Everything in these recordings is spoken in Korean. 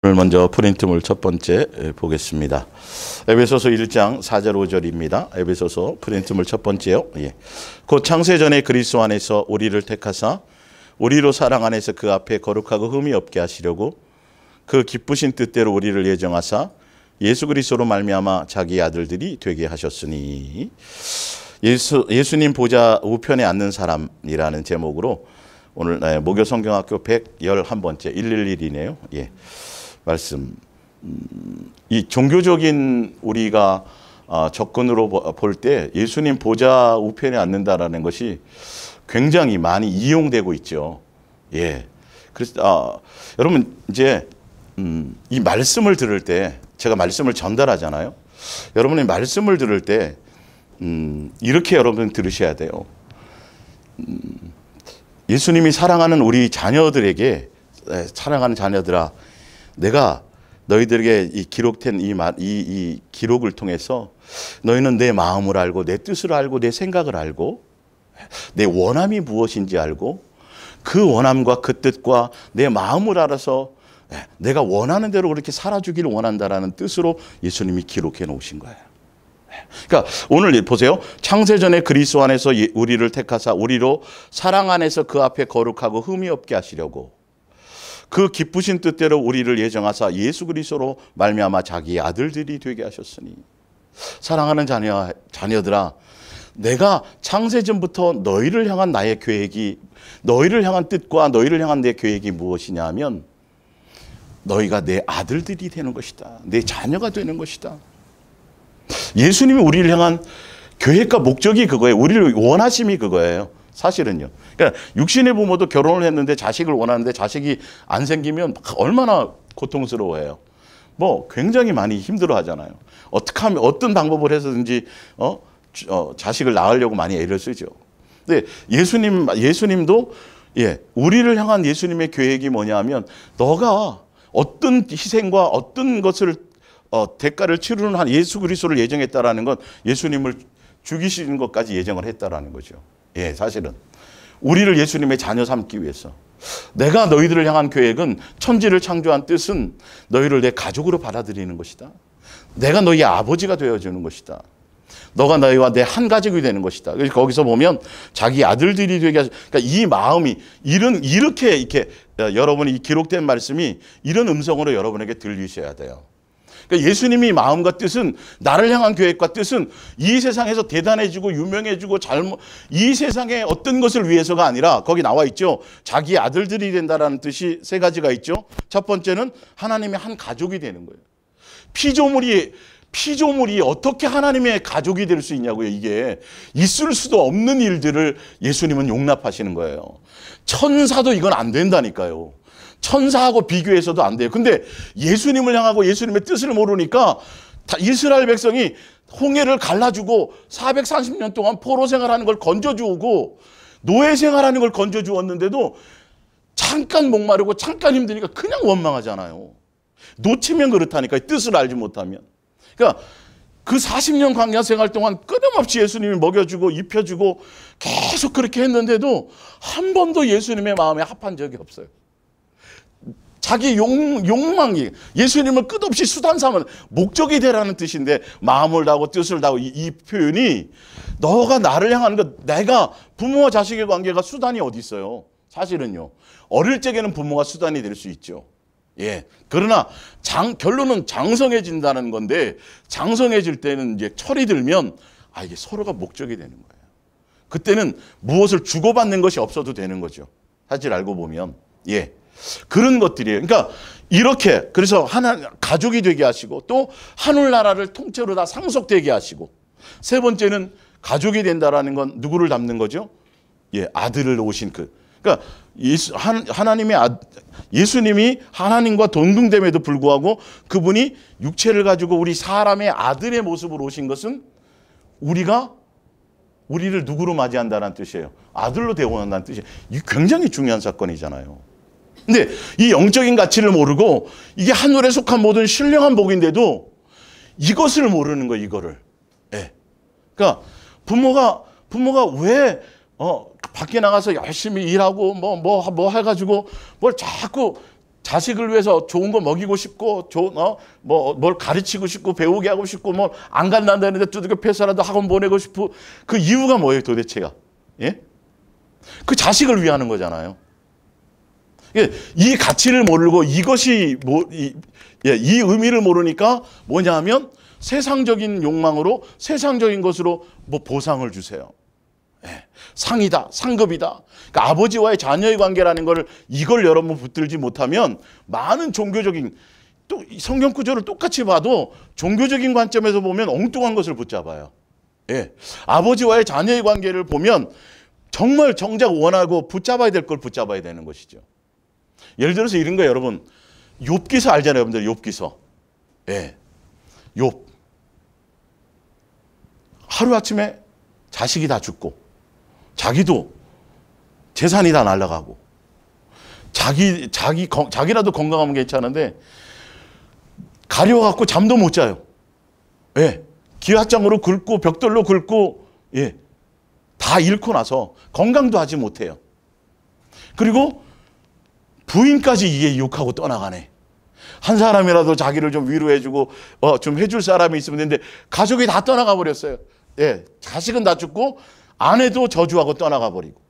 오늘 먼저 프린트물 첫 번째 보겠습니다. 에베소서 1장 4절 5절입니다. 에베소서 프린트물 첫 번째요. 곧 창세전에 그리스도 안에서 우리를 택하사 우리로 사랑 안에서 그 앞에 거룩하고 흠이 없게 하시려고 그 기쁘신 뜻대로 우리를 예정하사 예수 그리스도로 말미암아 자기 아들들이 되게 하셨으니, 예수님 보좌 우편에 앉는 사람이라는 제목으로 오늘 모교 성경학교 111번째 111이네요. 말씀. 이 종교적인 우리가 접근으로 볼 때 예수님 보좌 우편에 앉는다라는 것이 굉장히 많이 이용되고 있죠. 그래서 여러분 이제 이 말씀을 들을 때, 제가 말씀을 전달하잖아요. 여러분이 말씀을 들을 때 이렇게 여러분 들으셔야 돼요. 예수님이 사랑하는 우리 자녀들에게, 사랑하는 자녀들아, 내가 너희들에게 이 기록된 이 기록을 통해서 너희는 내 마음을 알고 내 뜻을 알고 내 생각을 알고 내 원함이 무엇인지 알고 그 원함과 그 뜻과 내 마음을 알아서 내가 원하는 대로 그렇게 살아주기를 원한다라는 뜻으로 예수님이 기록해 놓으신 거예요. 그러니까 오늘 보세요. 창세전에 그리스도 안에서 우리를 택하사 우리로 사랑 안에서 그 앞에 거룩하고 흠이 없게 하시려고 그 기쁘신 뜻대로 우리를 예정하사 예수 그리스도로 말미암아 자기 아들들이 되게 하셨으니, 사랑하는 자녀들아, 내가 창세전부터 너희를 향한 나의 계획이, 너희를 향한 뜻과 너희를 향한 내 계획이 무엇이냐 하면 너희가 내 아들들이 되는 것이다. 내 자녀가 되는 것이다. 예수님이 우리를 향한 계획과 목적이 그거예요. 우리를 원하심이 그거예요. 사실은요. 그러니까 육신의 부모도 결혼을 했는데 자식을 원하는데 자식이 안 생기면 얼마나 고통스러워해요. 굉장히 많이 힘들어하잖아요. 어떻게 하면, 어떤 방법을 해서든지 자식을 낳으려고 많이 애를 쓰죠. 근데 예수님도 우리를 향한 예수님의 계획이 뭐냐면, 너가 어떤 희생과 어떤 것을 대가를 치르는 한 예수 그리스도를 예정했다라는 건 예수님을 죽이시는 것까지 예정을 했다라는 거죠. 사실은 우리를 예수님의 자녀 삼기 위해서, 내가 너희들을 향한 계획은, 천지를 창조한 뜻은 너희를 내 가족으로 받아들이는 것이다. 내가 너희 아버지가 되어주는 것이다. 너가 너희와 내 한 가족이 되는 것이다. 그래서 거기서 보면 자기 아들들이 되게 하시, 그러니까 이 마음이 이렇게 여러분이 기록된 말씀이 이런 음성으로 여러분에게 들리셔야 돼요. 그러니까 예수님이 마음과 뜻은, 나를 향한 계획과 뜻은 이 세상에서 대단해지고 유명해지고 이 세상의 어떤 것을 위해서가 아니라, 거기 나와 있죠. 자기 아들들이 된다라는 뜻이 세 가지가 있죠. 첫 번째는 하나님의 한 가족이 되는 거예요. 피조물이 어떻게 하나님의 가족이 될 수 있냐고요. 이게 있을 수도 없는 일들을 예수님은 용납하시는 거예요. 천사도 이건 안 된다니까요. 천사하고 비교해서도 안 돼요. 근데 예수님을 향하고 예수님의 뜻을 모르니까 이스라엘 백성이 홍해를 갈라주고 430년 동안 포로 생활하는 걸 건져주고 노예 생활하는 걸 건져주었는데도 잠깐 목마르고 잠깐 힘드니까 그냥 원망하잖아요. 놓치면 그렇다니까, 뜻을 알지 못하면. 그러니까 그 40년 광야 생활 동안 끊임없이 예수님이 먹여주고 입혀주고 계속 그렇게 했는데도 한 번도 예수님의 마음에 합한 적이 없어요. 자기 욕망이, 예수님을 끝없이 수단 삼은, 목적이 되라는 뜻인데 마음을 다하고 뜻을 다하고, 이 표현이 너가 나를 향하는 것, 내가 부모와 자식의 관계가 수단이 어디 있어요. 사실은요. 어릴 적에는 부모가 수단이 될 수 있죠. 그러나 결론은 장성해진다는 건데, 장성해질 때는 이제 철이 들면 이게 서로가 목적이 되는 거예요. 그때는 무엇을 주고받는 것이 없어도 되는 거죠. 사실 알고 보면. 그런 것들이에요. 그러니까 이렇게, 그래서 가족이 되게 하시고, 또 하늘나라를 통째로 다 상속되게 하시고, 세 번째는 가족이 된다라는 건 누구를 담는 거죠? 아들을 오신 그러니까 예수님이 하나님과 동등됨에도 불구하고 그분이 육체를 가지고 우리 사람의 아들의 모습으로 오신 것은 우리를 누구로 맞이한다는 뜻이에요. 아들로 대원한다는 뜻이에요. 이게 굉장히 중요한 사건이잖아요. 근데 이 영적인 가치를 모르고, 이게 하늘에 속한 모든 신령한 복인데도 이것을 모르는 거예요, 이거를. 그러니까 부모가 왜 밖에 나가서 열심히 일하고 뭐 해가지고 뭘 자꾸 자식을 위해서 좋은 거 먹이고 싶고, 뭘 가르치고 싶고, 배우게 하고 싶고, 뭐 안 간다는데 두들겨 패서라도 학원 보내고 싶고, 그 이유가 뭐예요, 도대체가? 예? 그 자식을 위하는 거잖아요. 이 가치를 모르고 이것이 이 의미를 모르니까 뭐냐 하면 세상적인 욕망으로, 세상적인 것으로 뭐 보상을 주세요. 예, 상이다, 상급이다. 그러니까 아버지와의 자녀의 관계라는 걸, 이걸 여러분 붙들지 못하면 많은 종교적인, 또 성경 구조를 똑같이 봐도 종교적인 관점에서 보면 엉뚱한 것을 붙잡아요. 예, 아버지와의 자녀의 관계를 보면 정말 정작 원하고 붙잡아야 될 걸 붙잡아야 되는 것이죠. 예를 들어서 이런 거예요, 여러분. 욥기서 알잖아요, 여러분들. 욥기서. 예, 욥. 하루아침에 자식이 다 죽고, 자기도 재산이 다 날아가고, 자기라도 건강하면 괜찮은데 가려워갖고 잠도 못 자요. 예, 기와장으로 긁고 벽돌로 긁고, 예, 다 잃고 나서 건강도 하지 못해요. 그리고 부인까지 이게 유혹하고 떠나가네. 한 사람이라도 자기를 좀 위로해주고 좀 해줄 사람이 있으면 되는데 가족이 다 떠나가 버렸어요. 예, 자식은 다 죽고 아내도 저주하고 떠나가 버리고,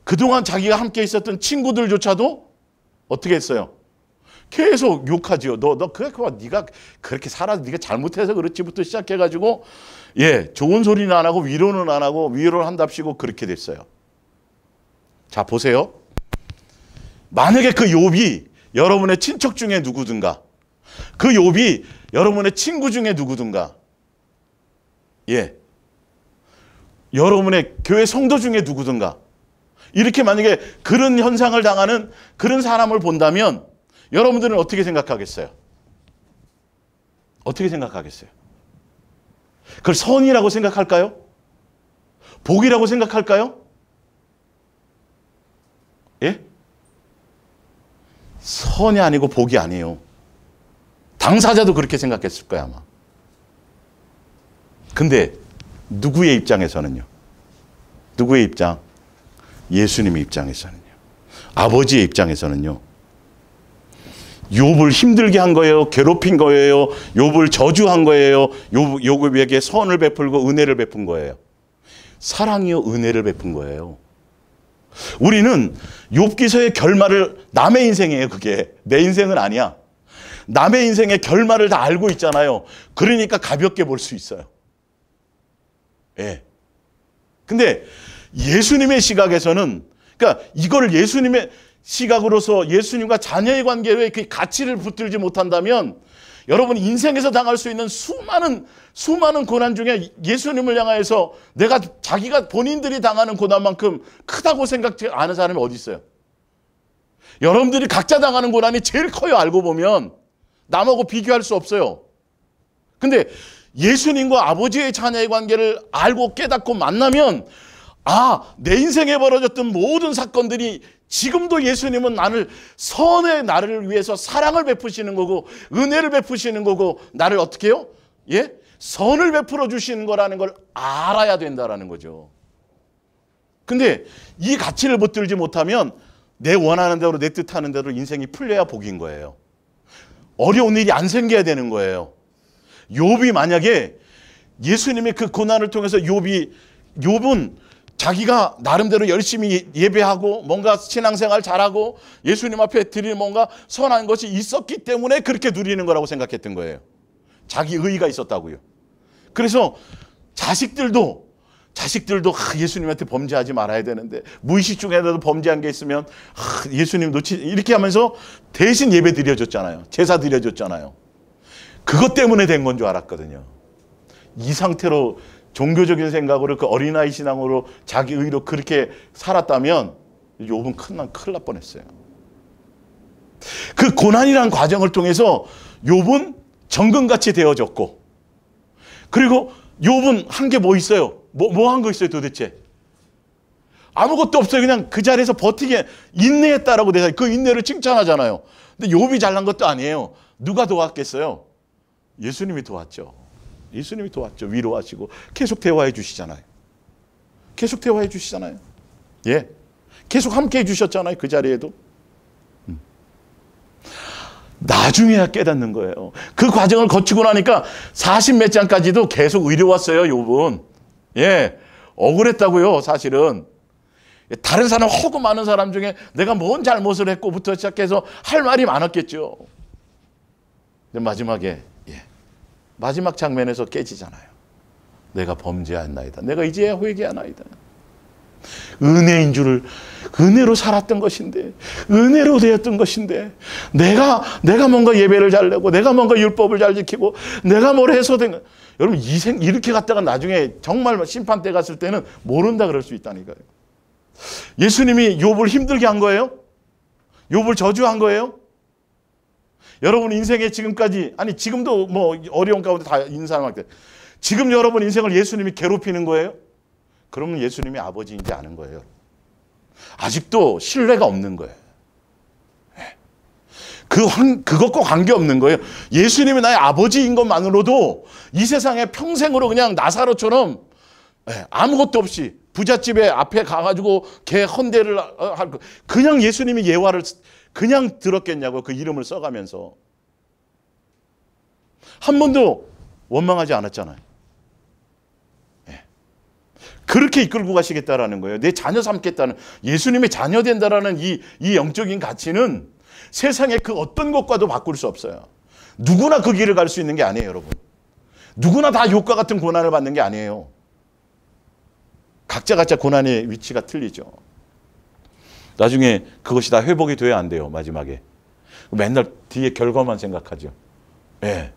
그동안 자기가 함께 있었던 친구들조차도 어떻게 했어요? 계속 욕하지요. 너 네가 그렇게 살아도 네가 잘못해서 그렇지부터 시작해가지고, 예, 좋은 소리는 안 하고 위로는 안 하고, 위로를 한답시고 그렇게 됐어요. 자, 보세요. 만약에 그 욥이 여러분의 친척 중에 누구든가, 그 욥이 여러분의 친구 중에 누구든가, 예, 여러분의 교회 성도 중에 누구든가, 이렇게 만약에 그런 현상을 당하는 그런 사람을 본다면 여러분들은 어떻게 생각하겠어요? 어떻게 생각하겠어요? 그걸 선이라고 생각할까요? 복이라고 생각할까요? 예? 선이 아니고 복이 아니에요. 당사자도 그렇게 생각했을 거야, 아마. 근데 누구의 입장에서는요? 누구의 입장? 예수님의 입장에서는요. 아버지의 입장에서는요. 욥을 힘들게 한 거예요? 괴롭힌 거예요? 욥을 저주한 거예요? 욥에게 선을 베풀고 은혜를 베푼 거예요? 사랑이요, 은혜를 베푼 거예요. 우리는 욥기서의 결말을, 남의 인생이에요, 그게. 내 인생은 아니야. 남의 인생의 결말을 다 알고 있잖아요. 그러니까 가볍게 볼 수 있어요. 예. 근데 예수님의 시각에서는, 그러니까 이걸 예수님의 시각으로서 예수님과 자녀의 관계에 그 가치를 붙들지 못한다면 여러분 인생에서 당할 수 있는 수많은 고난 중에 예수님을 향하여서 자기가 본인들이 당하는 고난만큼 크다고 생각지 않은 사람이 어디 있어요? 여러분들이 각자 당하는 고난이 제일 커요. 알고 보면 남하고 비교할 수 없어요. 근데 예수님과 아버지의 자녀의 관계를 알고 깨닫고 만나면, 내 인생에 벌어졌던 모든 사건들이 지금도 예수님은 나를 위해서 사랑을 베푸시는 거고, 은혜를 베푸시는 거고, 나를 어떻게 해요? 예? 선을 베풀어 주시는 거라는 걸 알아야 된다라는 거죠. 근데 이 가치를 붙들지 못하면 내 원하는 대로, 내 뜻하는 대로 인생이 풀려야 복인 거예요. 어려운 일이 안 생겨야 되는 거예요. 욥이 만약에 예수님의 그 고난을 통해서 욥은 자기가 나름대로 열심히 예배하고 뭔가 신앙생활 잘하고 예수님 앞에 드릴 뭔가 선한 것이 있었기 때문에 그렇게 누리는 거라고 생각했던 거예요. 자기 의의가 있었다고요. 그래서 자식들도 예수님한테 범죄하지 말아야 되는데, 무의식 중에라도 범죄한 게 있으면 예수님 이렇게 하면서 대신 예배 드려줬잖아요. 제사 드려줬잖아요. 그것 때문에 된 건 줄 알았거든요. 이 상태로 종교적인 생각으로, 그 어린아이 신앙으로 자기 의로 그렇게 살았다면 욥은 큰일 날 뻔했어요. 그 고난이라는 과정을 통해서 욥은 정금같이 되어졌고, 그리고 욥은 한 게 뭐 있어요? 뭐 한 거 있어요 도대체? 아무것도 없어요. 그냥 그 자리에서 버티게 인내했다라고 내가 그 인내를 칭찬하잖아요. 근데 욥이 잘난 것도 아니에요. 누가 도왔겠어요? 예수님이 도왔죠. 예수님이 도왔죠. 위로하시고 계속 대화해 주시잖아요. 계속 대화해 주시잖아요. 예, 계속 함께 해 주셨잖아요. 그 자리에도. 나중에야 깨닫는 거예요. 그 과정을 거치고 나니까 40몇 장까지도 계속 의려왔어요, 욥은. 예, 억울했다고요, 사실은. 다른 사람, 허구 많은 사람 중에 내가 뭔 잘못을 했고부터 시작해서 할 말이 많았겠죠. 근데 마지막에, 마지막 장면에서 깨지잖아요. 내가 범죄하였나이다. 내가 이제야 회개하나이다. 은혜인 줄을, 은혜로 살았던 것인데, 은혜로 되었던 것인데, 내가 뭔가 예배를 잘 내고, 내가 뭔가 율법을 잘 지키고, 내가 뭘 해서 된 거. 여러분, 이렇게 갔다가 나중에 정말 심판 때 갔을 때는 모른다 그럴 수 있다니까요. 예수님이 욥을 힘들게 한 거예요? 욥을 저주한 거예요? 여러분 인생에 지금까지, 아니 지금도 뭐 어려운 가운데 다 있는 사람한테 지금 여러분 인생을 예수님이 괴롭히는 거예요? 그러면 예수님이 아버지인지 아는 거예요. 아직도 신뢰가 없는 거예요. 그것과 관계없는 거예요. 예수님이 나의 아버지인 것만으로도 이 세상에 평생으로 그냥 나사로처럼 아무것도 없이 부잣집에 앞에 가가지고 개 헌대를 할 거, 그냥 예수님이 예화를 그냥 들었겠냐고, 그 이름을 써가면서. 한 번도 원망하지 않았잖아요. 그렇게 이끌고 가시겠다라는 거예요. 내 자녀 삼겠다는, 예수님의 자녀 된다라는 이 영적인 가치는 세상의 그 어떤 것과도 바꿀 수 없어요. 누구나 그 길을 갈 수 있는 게 아니에요, 여러분. 누구나 다 욥과 같은 고난을 받는 게 아니에요. 각자 고난의 위치가 틀리죠. 나중에 그것이 다 회복이 돼야 안 돼요, 마지막에. 맨날 뒤에 결과만 생각하죠. 예.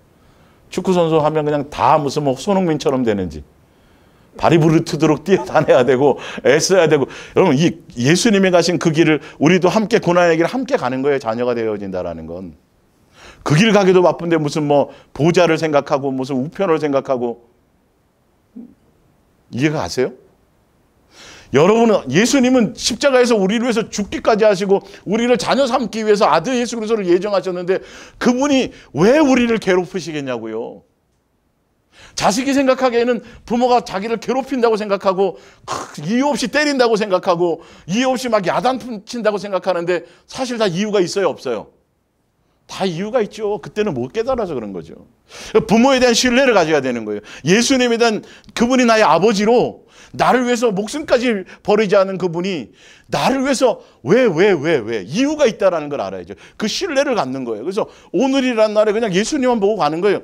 축구선수 하면 그냥 다 무슨 뭐 손흥민처럼 되는지. 발이 부르트도록 뛰어다녀야 되고, 애써야 되고. 여러분, 이 예수님이 가신 그 길을 우리도 함께, 고난의 길을 함께 가는 거예요, 자녀가 되어진다라는 건. 그 길 가기도 바쁜데 무슨 뭐 보좌를 생각하고, 무슨 우편을 생각하고. 이해가 가세요? 여러분은, 예수님은 십자가에서 우리를 위해서 죽기까지 하시고 우리를 자녀 삼기 위해서 아들 예수 그리스도를 예정하셨는데, 그분이 왜 우리를 괴롭히시겠냐고요. 자식이 생각하기에는 부모가 자기를 괴롭힌다고 생각하고, 이유 없이 때린다고 생각하고, 이유 없이 막 야단 친다고 생각하는데, 사실 다 이유가 있어요, 없어요? 다 이유가 있죠. 그때는 못 깨달아서 그런 거죠. 부모에 대한 신뢰를 가져야 되는 거예요. 예수님에 대한, 그분이 나의 아버지로 나를 위해서 목숨까지 버리지 않은 그분이 나를 위해서 왜 이유가 있다라는 걸 알아야죠. 그 신뢰를 갖는 거예요. 그래서 오늘이란 날에 그냥 예수님만 보고 가는 거예요.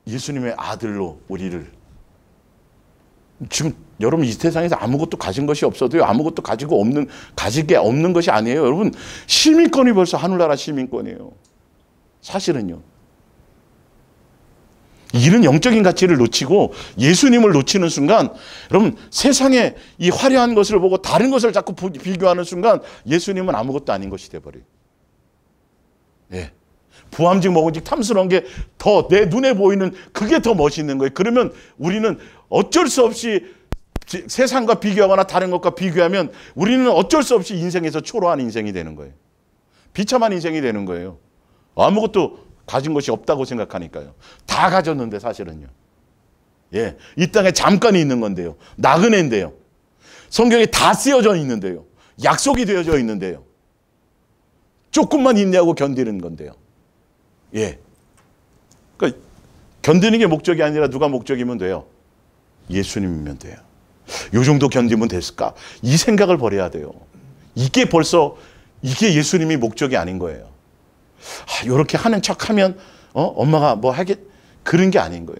예수님의 아들로 우리를, 지금 여러분 이 세상에서 아무것도 가진 것이 없어도요, 아무것도 가지게 없는 것이 아니에요. 여러분, 시민권이 벌써 하늘나라 시민권이에요. 사실은요. 이런 영적인 가치를 놓치고 예수님을 놓치는 순간, 여러분 세상에 이 화려한 것을 보고 다른 것을 자꾸 비교하는 순간 예수님은 아무것도 아닌 것이 돼버려요. 부함직 먹은직 탐스러운 게 더 내 눈에 보이는, 그게 더 멋있는 거예요. 그러면 우리는 어쩔 수 없이 세상과 비교하거나 다른 것과 비교하면 우리는 어쩔 수 없이 인생에서 초라한 인생이 되는 거예요. 비참한 인생이 되는 거예요. 아무것도 가진 것이 없다고 생각하니까요. 다 가졌는데 사실은요. 이 땅에 잠깐 있는 건데요. 나그네인데요. 성경에 다 쓰여져 있는데요. 약속이 되어져 있는데요. 조금만 인내하고 견디는 건데요. 그러니까 견디는 게 목적이 아니라 누가 목적이면 돼요? 예수님이면 돼요. 요 정도 견디면 됐을까? 이 생각을 버려야 돼요. 이게 예수님이 목적이 아닌 거예요. 이렇게 하는 척하면 엄마가 뭐 하겠, 그런 게 아닌 거예요.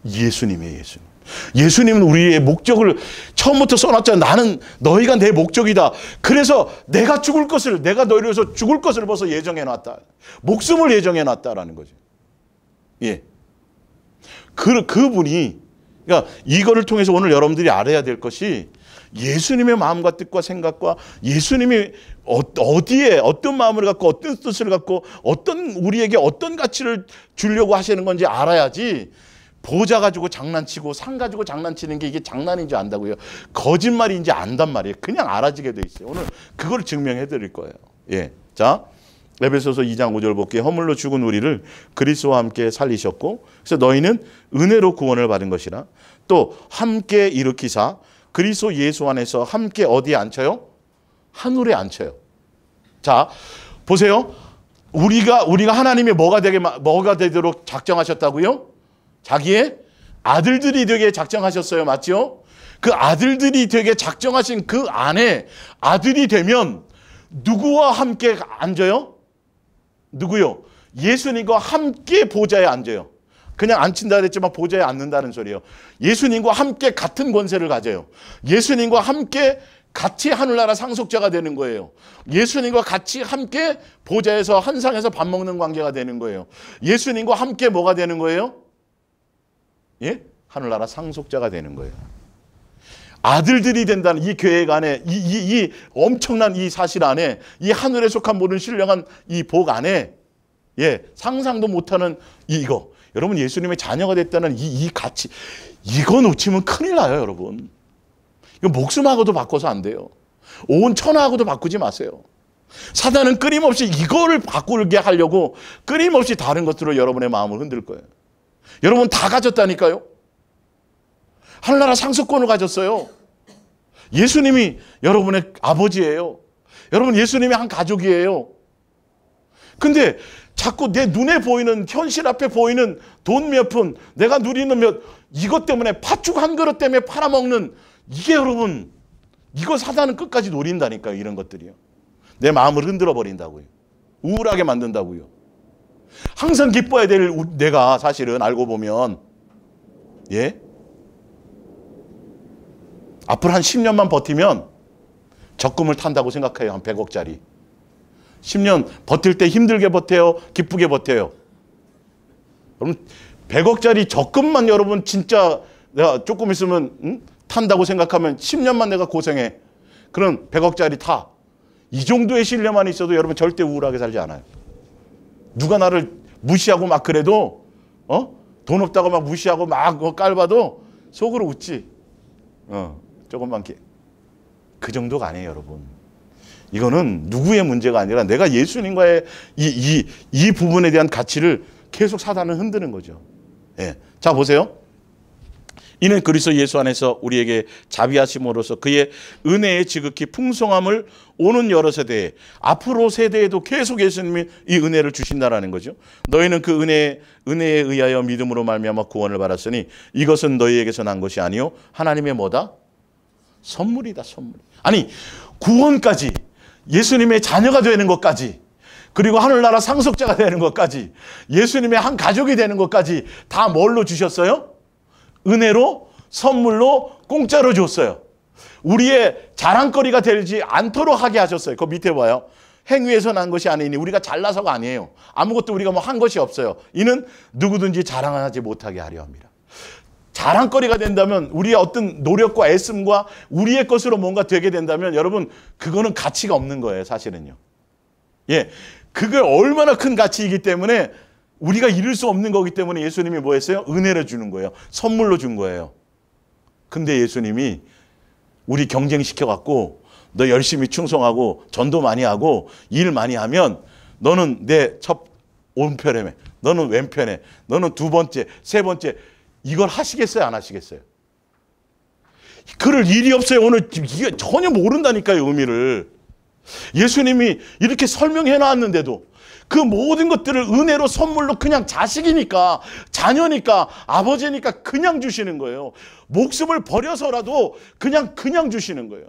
예수님이에요, 예수님. 예수님은 우리의 목적을 처음부터 써놨잖아요. 나는 너희가 내 목적이다. 그래서 내가 너희를 위해서 죽을 것을 벌써 예정해놨다. 목숨을 예정해놨다라는 거죠. 그분이, 그러니까 이거를 통해서 오늘 여러분들이 알아야 될 것이, 예수님의 마음과 뜻과 생각과 예수님이 어디에 어떤 마음을 갖고 어떤 뜻을 갖고 우리에게 어떤 가치를 주려고 하시는 건지 알아야지, 보자 가지고 장난치고 상 가지고 장난치는 게 이게 장난인지 안다고요. 거짓말인지 안단 말이에요. 그냥 알아지게 돼 있어요. 오늘 그걸 증명해 드릴 거예요. 자, 에베소서 2장 5절 볼게요. 허물로 죽은 우리를 그리스도와 함께 살리셨고, 그래서 너희는 은혜로 구원을 받은 것이라. 또 함께 일으키사 그리스도 예수 안에서 함께 어디에 앉혀요? 하늘에 앉혀요. 자, 보세요. 우리가 하나님이 뭐가 되도록 작정하셨다고요? 자기의 아들들이 되게 작정하셨어요. 맞죠? 그 아들들이 되게 작정하신 그 안에 아들이 되면 누구와 함께 앉아요? 누구요? 예수님과 함께 보좌에 앉아요. 그냥 앉힌다 그랬지만 보좌에 앉는다는 소리예요. 예수님과 함께 같은 권세를 가져요. 예수님과 함께 같이 하늘나라 상속자가 되는 거예요. 예수님과 같이 함께 보좌에서 한 상에서 밥 먹는 관계가 되는 거예요. 예수님과 함께 뭐가 되는 거예요? 예? 하늘나라 상속자가 되는 거예요. 아들들이 된다는 이 계획 안에, 이 엄청난 이 사실 안에, 이 하늘에 속한 모든 신령한 이 복 안에, 예, 상상도 못하는 이거. 여러분, 예수님의 자녀가 됐다는 이 가치, 이거 놓치면 큰일 나요, 여러분. 이거 목숨하고도 바꿔서 안 돼요. 온 천하하고도 바꾸지 마세요. 사단은 끊임없이 이거를 바꾸게 하려고 끊임없이 다른 것들로 여러분의 마음을 흔들 거예요. 여러분 다 가졌다니까요. 하늘나라 상속권을 가졌어요. 예수님이 여러분의 아버지예요. 여러분 예수님이 한 가족이에요. 근데 자꾸 내 눈에 보이는, 현실 앞에 보이는 돈 몇 푼, 내가 누리는 이것 때문에 팥죽 한 그릇 때문에 팔아먹는, 이게 여러분, 이거 사단은 끝까지 노린다니까요. 이런 것들이요. 내 마음을 흔들어 버린다고요. 우울하게 만든다고요. 항상 기뻐야 될 내가 사실은 알고 보면, 예? 앞으로 한 10년만 버티면 적금을 탄다고 생각해요. 한 100억짜리. 10년 버틸 때 힘들게 버텨요? 기쁘게 버텨요? 여러분 100억짜리 적금만 여러분 진짜 내가 조금 있으면 탄다고 생각하면 10년만 내가 고생해. 그럼 100억짜리 타. 이 정도의 신뢰만 있어도 여러분 절대 우울하게 살지 않아요. 누가 나를 무시하고 막 그래도 돈 없다고 막 무시하고 막 깔봐도 속으로 웃지. 조금만 그 정도가 아니에요, 여러분. 이거는 누구의 문제가 아니라 내가 예수님과의 이 부분에 대한 가치를 계속 사단을 흔드는 거죠. 예. 자, 보세요. 이는 그리스도 예수 안에서 우리에게 자비하심으로써 그의 은혜의 지극히 풍성함을 오는 여러 세대에, 앞으로 세대에도 계속 예수님이 이 은혜를 주신다라는 거죠. 너희는 그 은혜에 의하여 믿음으로 말미암아 구원을 받았으니 이것은 너희에게서 난 것이 아니요 하나님의 뭐다? 선물이다, 선물. 아니, 구원까지, 예수님의 자녀가 되는 것까지, 그리고 하늘나라 상속자가 되는 것까지, 예수님의 한 가족이 되는 것까지 다 뭘로 주셨어요? 은혜로, 선물로, 공짜로 줬어요. 우리의 자랑거리가 되지 않도록 하게 하셨어요. 그 밑에 봐요. 행위에서 난 것이 아니니, 우리가 잘나서가 아니에요. 아무것도 우리가 뭐 한 것이 없어요. 이는 누구든지 자랑하지 못하게 하려 합니다. 자랑거리가 된다면, 우리의 어떤 노력과 애씀과 우리의 것으로 뭔가 되게 된다면 여러분 그거는 가치가 없는 거예요, 사실은요. 예, 그게 얼마나 큰 가치이기 때문에 우리가 이룰 수 없는 거기 때문에 예수님이 뭐 했어요? 은혜를 주는 거예요. 선물로 준 거예요. 근데 예수님이 우리 경쟁시켜갖고 너 열심히 충성하고 전도 많이 하고 일 많이 하면 너는 내 첫 오른편에, 너는 왼편에, 너는 두 번째, 세 번째, 이걸 하시겠어요? 안 하시겠어요? 그럴 일이 없어요. 오늘 이게 전혀 모른다니까요, 의미를. 예수님이 이렇게 설명해 놨는데도 그 모든 것들을 은혜로, 선물로, 그냥 자식이니까, 자녀니까, 아버지니까 그냥 주시는 거예요. 목숨을 버려서라도 그냥 주시는 거예요.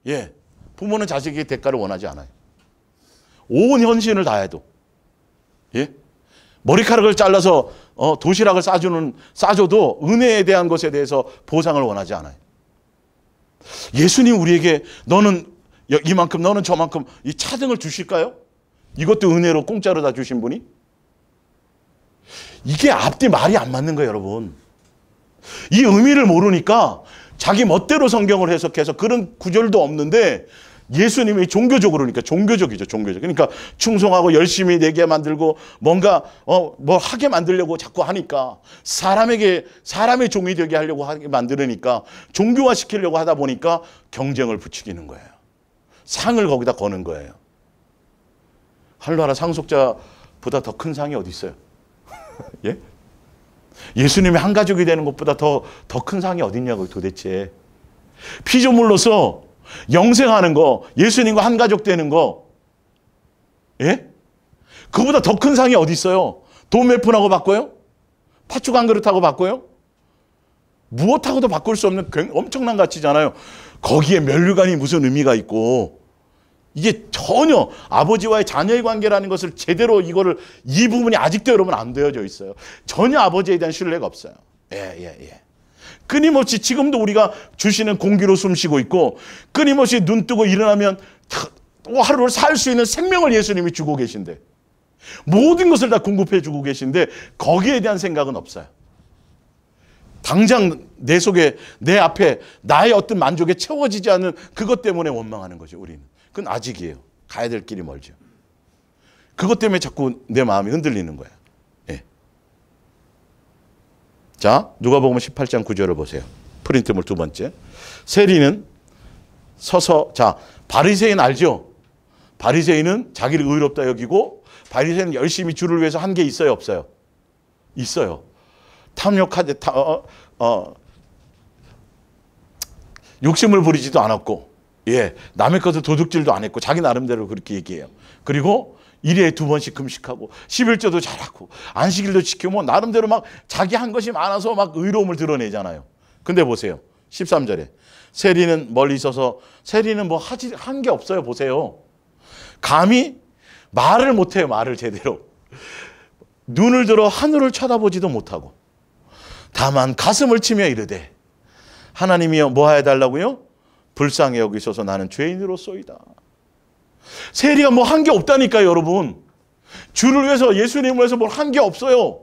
예, 부모는 자식에게 대가를 원하지 않아요. 온 헌신을 다해도. 예, 머리카락을 잘라서 도시락을 싸줘도 은혜에 대한 것에 대해서 보상을 원하지 않아요. 예수님 우리에게 너는 이만큼, 너는 저만큼 이 차등을 주실까요? 이것도 은혜로 공짜로 다 주신 분이? 이게 앞뒤 말이 안 맞는 거예요, 여러분. 이 의미를 모르니까 자기 멋대로 성경을 해석해서 그런 구절도 없는데 예수님이 종교적으로, 그러니까 종교적이죠, 종교적. 그러니까 충성하고 열심히 내게 만들고 뭔가 뭐 하게 만들려고 자꾸 하니까 사람의 종이 되게 하려고 하게 만들으니까 종교화 시키려고 하다 보니까 경쟁을 부추기는 거예요. 상을 거기다 거는 거예요. 하늘나라 상속자보다 더 큰 상이 어디 있어요? 예? 예수님이 한 가족이 되는 것보다 더 큰 상이 어디 있냐고 도대체. 피조물로서 영생하는 거, 예수님과 한 가족 되는 거, 예? 그보다 더 큰 상이 어디 있어요? 돈 몇 푼하고 바꿔요? 팥죽 한 그릇하고 바꿔요? 무엇하고도 바꿀 수 없는 엄청난 가치잖아요. 거기에 면류관이 무슨 의미가 있고, 이게 전혀 아버지와의 자녀의 관계라는 것을 제대로 이 부분이 아직도 여러분 안 되어져 있어요. 전혀 아버지에 대한 신뢰가 없어요. 예. 끊임없이 지금도 우리가 주시는 공기로 숨 쉬고 있고, 끊임없이 눈 뜨고 일어나면 하루를 살 수 있는 생명을 예수님이 주고 계신데, 모든 것을 다 공급해 주고 계신데 거기에 대한 생각은 없어요. 당장 내 속에, 내 앞에 나의 어떤 만족에 채워지지 않는 그것 때문에 원망하는 거죠, 우리는. 그건 아직이에요. 가야 될 길이 멀죠. 그것 때문에 자꾸 내 마음이 흔들리는 거야. 예. 자, 누가복음 18장 9절을 보세요. 프린트물 두 번째. 세리는 서서, 자, 바리새인 알죠? 바리새인은 자기를 의롭다 여기고, 바리새인은 열심히 주를 위해서 한 게 있어요, 없어요? 있어요. 탐욕하지, 욕심을 부리지도 않았고, 예, 남의 것을 도둑질도 안 했고, 자기 나름대로 그렇게 얘기해요. 그리고 1회에 2번씩 금식하고 11조도 잘하고 안식일도 지키고 나름대로 막 자기 한 것이 많아서 막 의로움을 드러내잖아요. 근데 보세요. 13절에 세리는 멀리 있어서, 세리는 뭐 한 게 없어요. 보세요. 감히 말을 못해요. 말을 제대로. 눈을 들어 하늘을 쳐다보지도 못하고 다만 가슴을 치며 이르되 하나님이여 뭐 해달라고요? 불쌍히 여기소서 나는 죄인으로소이다. 세리가 뭐 한 게 없다니까요, 여러분. 주를 위해서, 예수님을 위해서 뭘 한 게 없어요.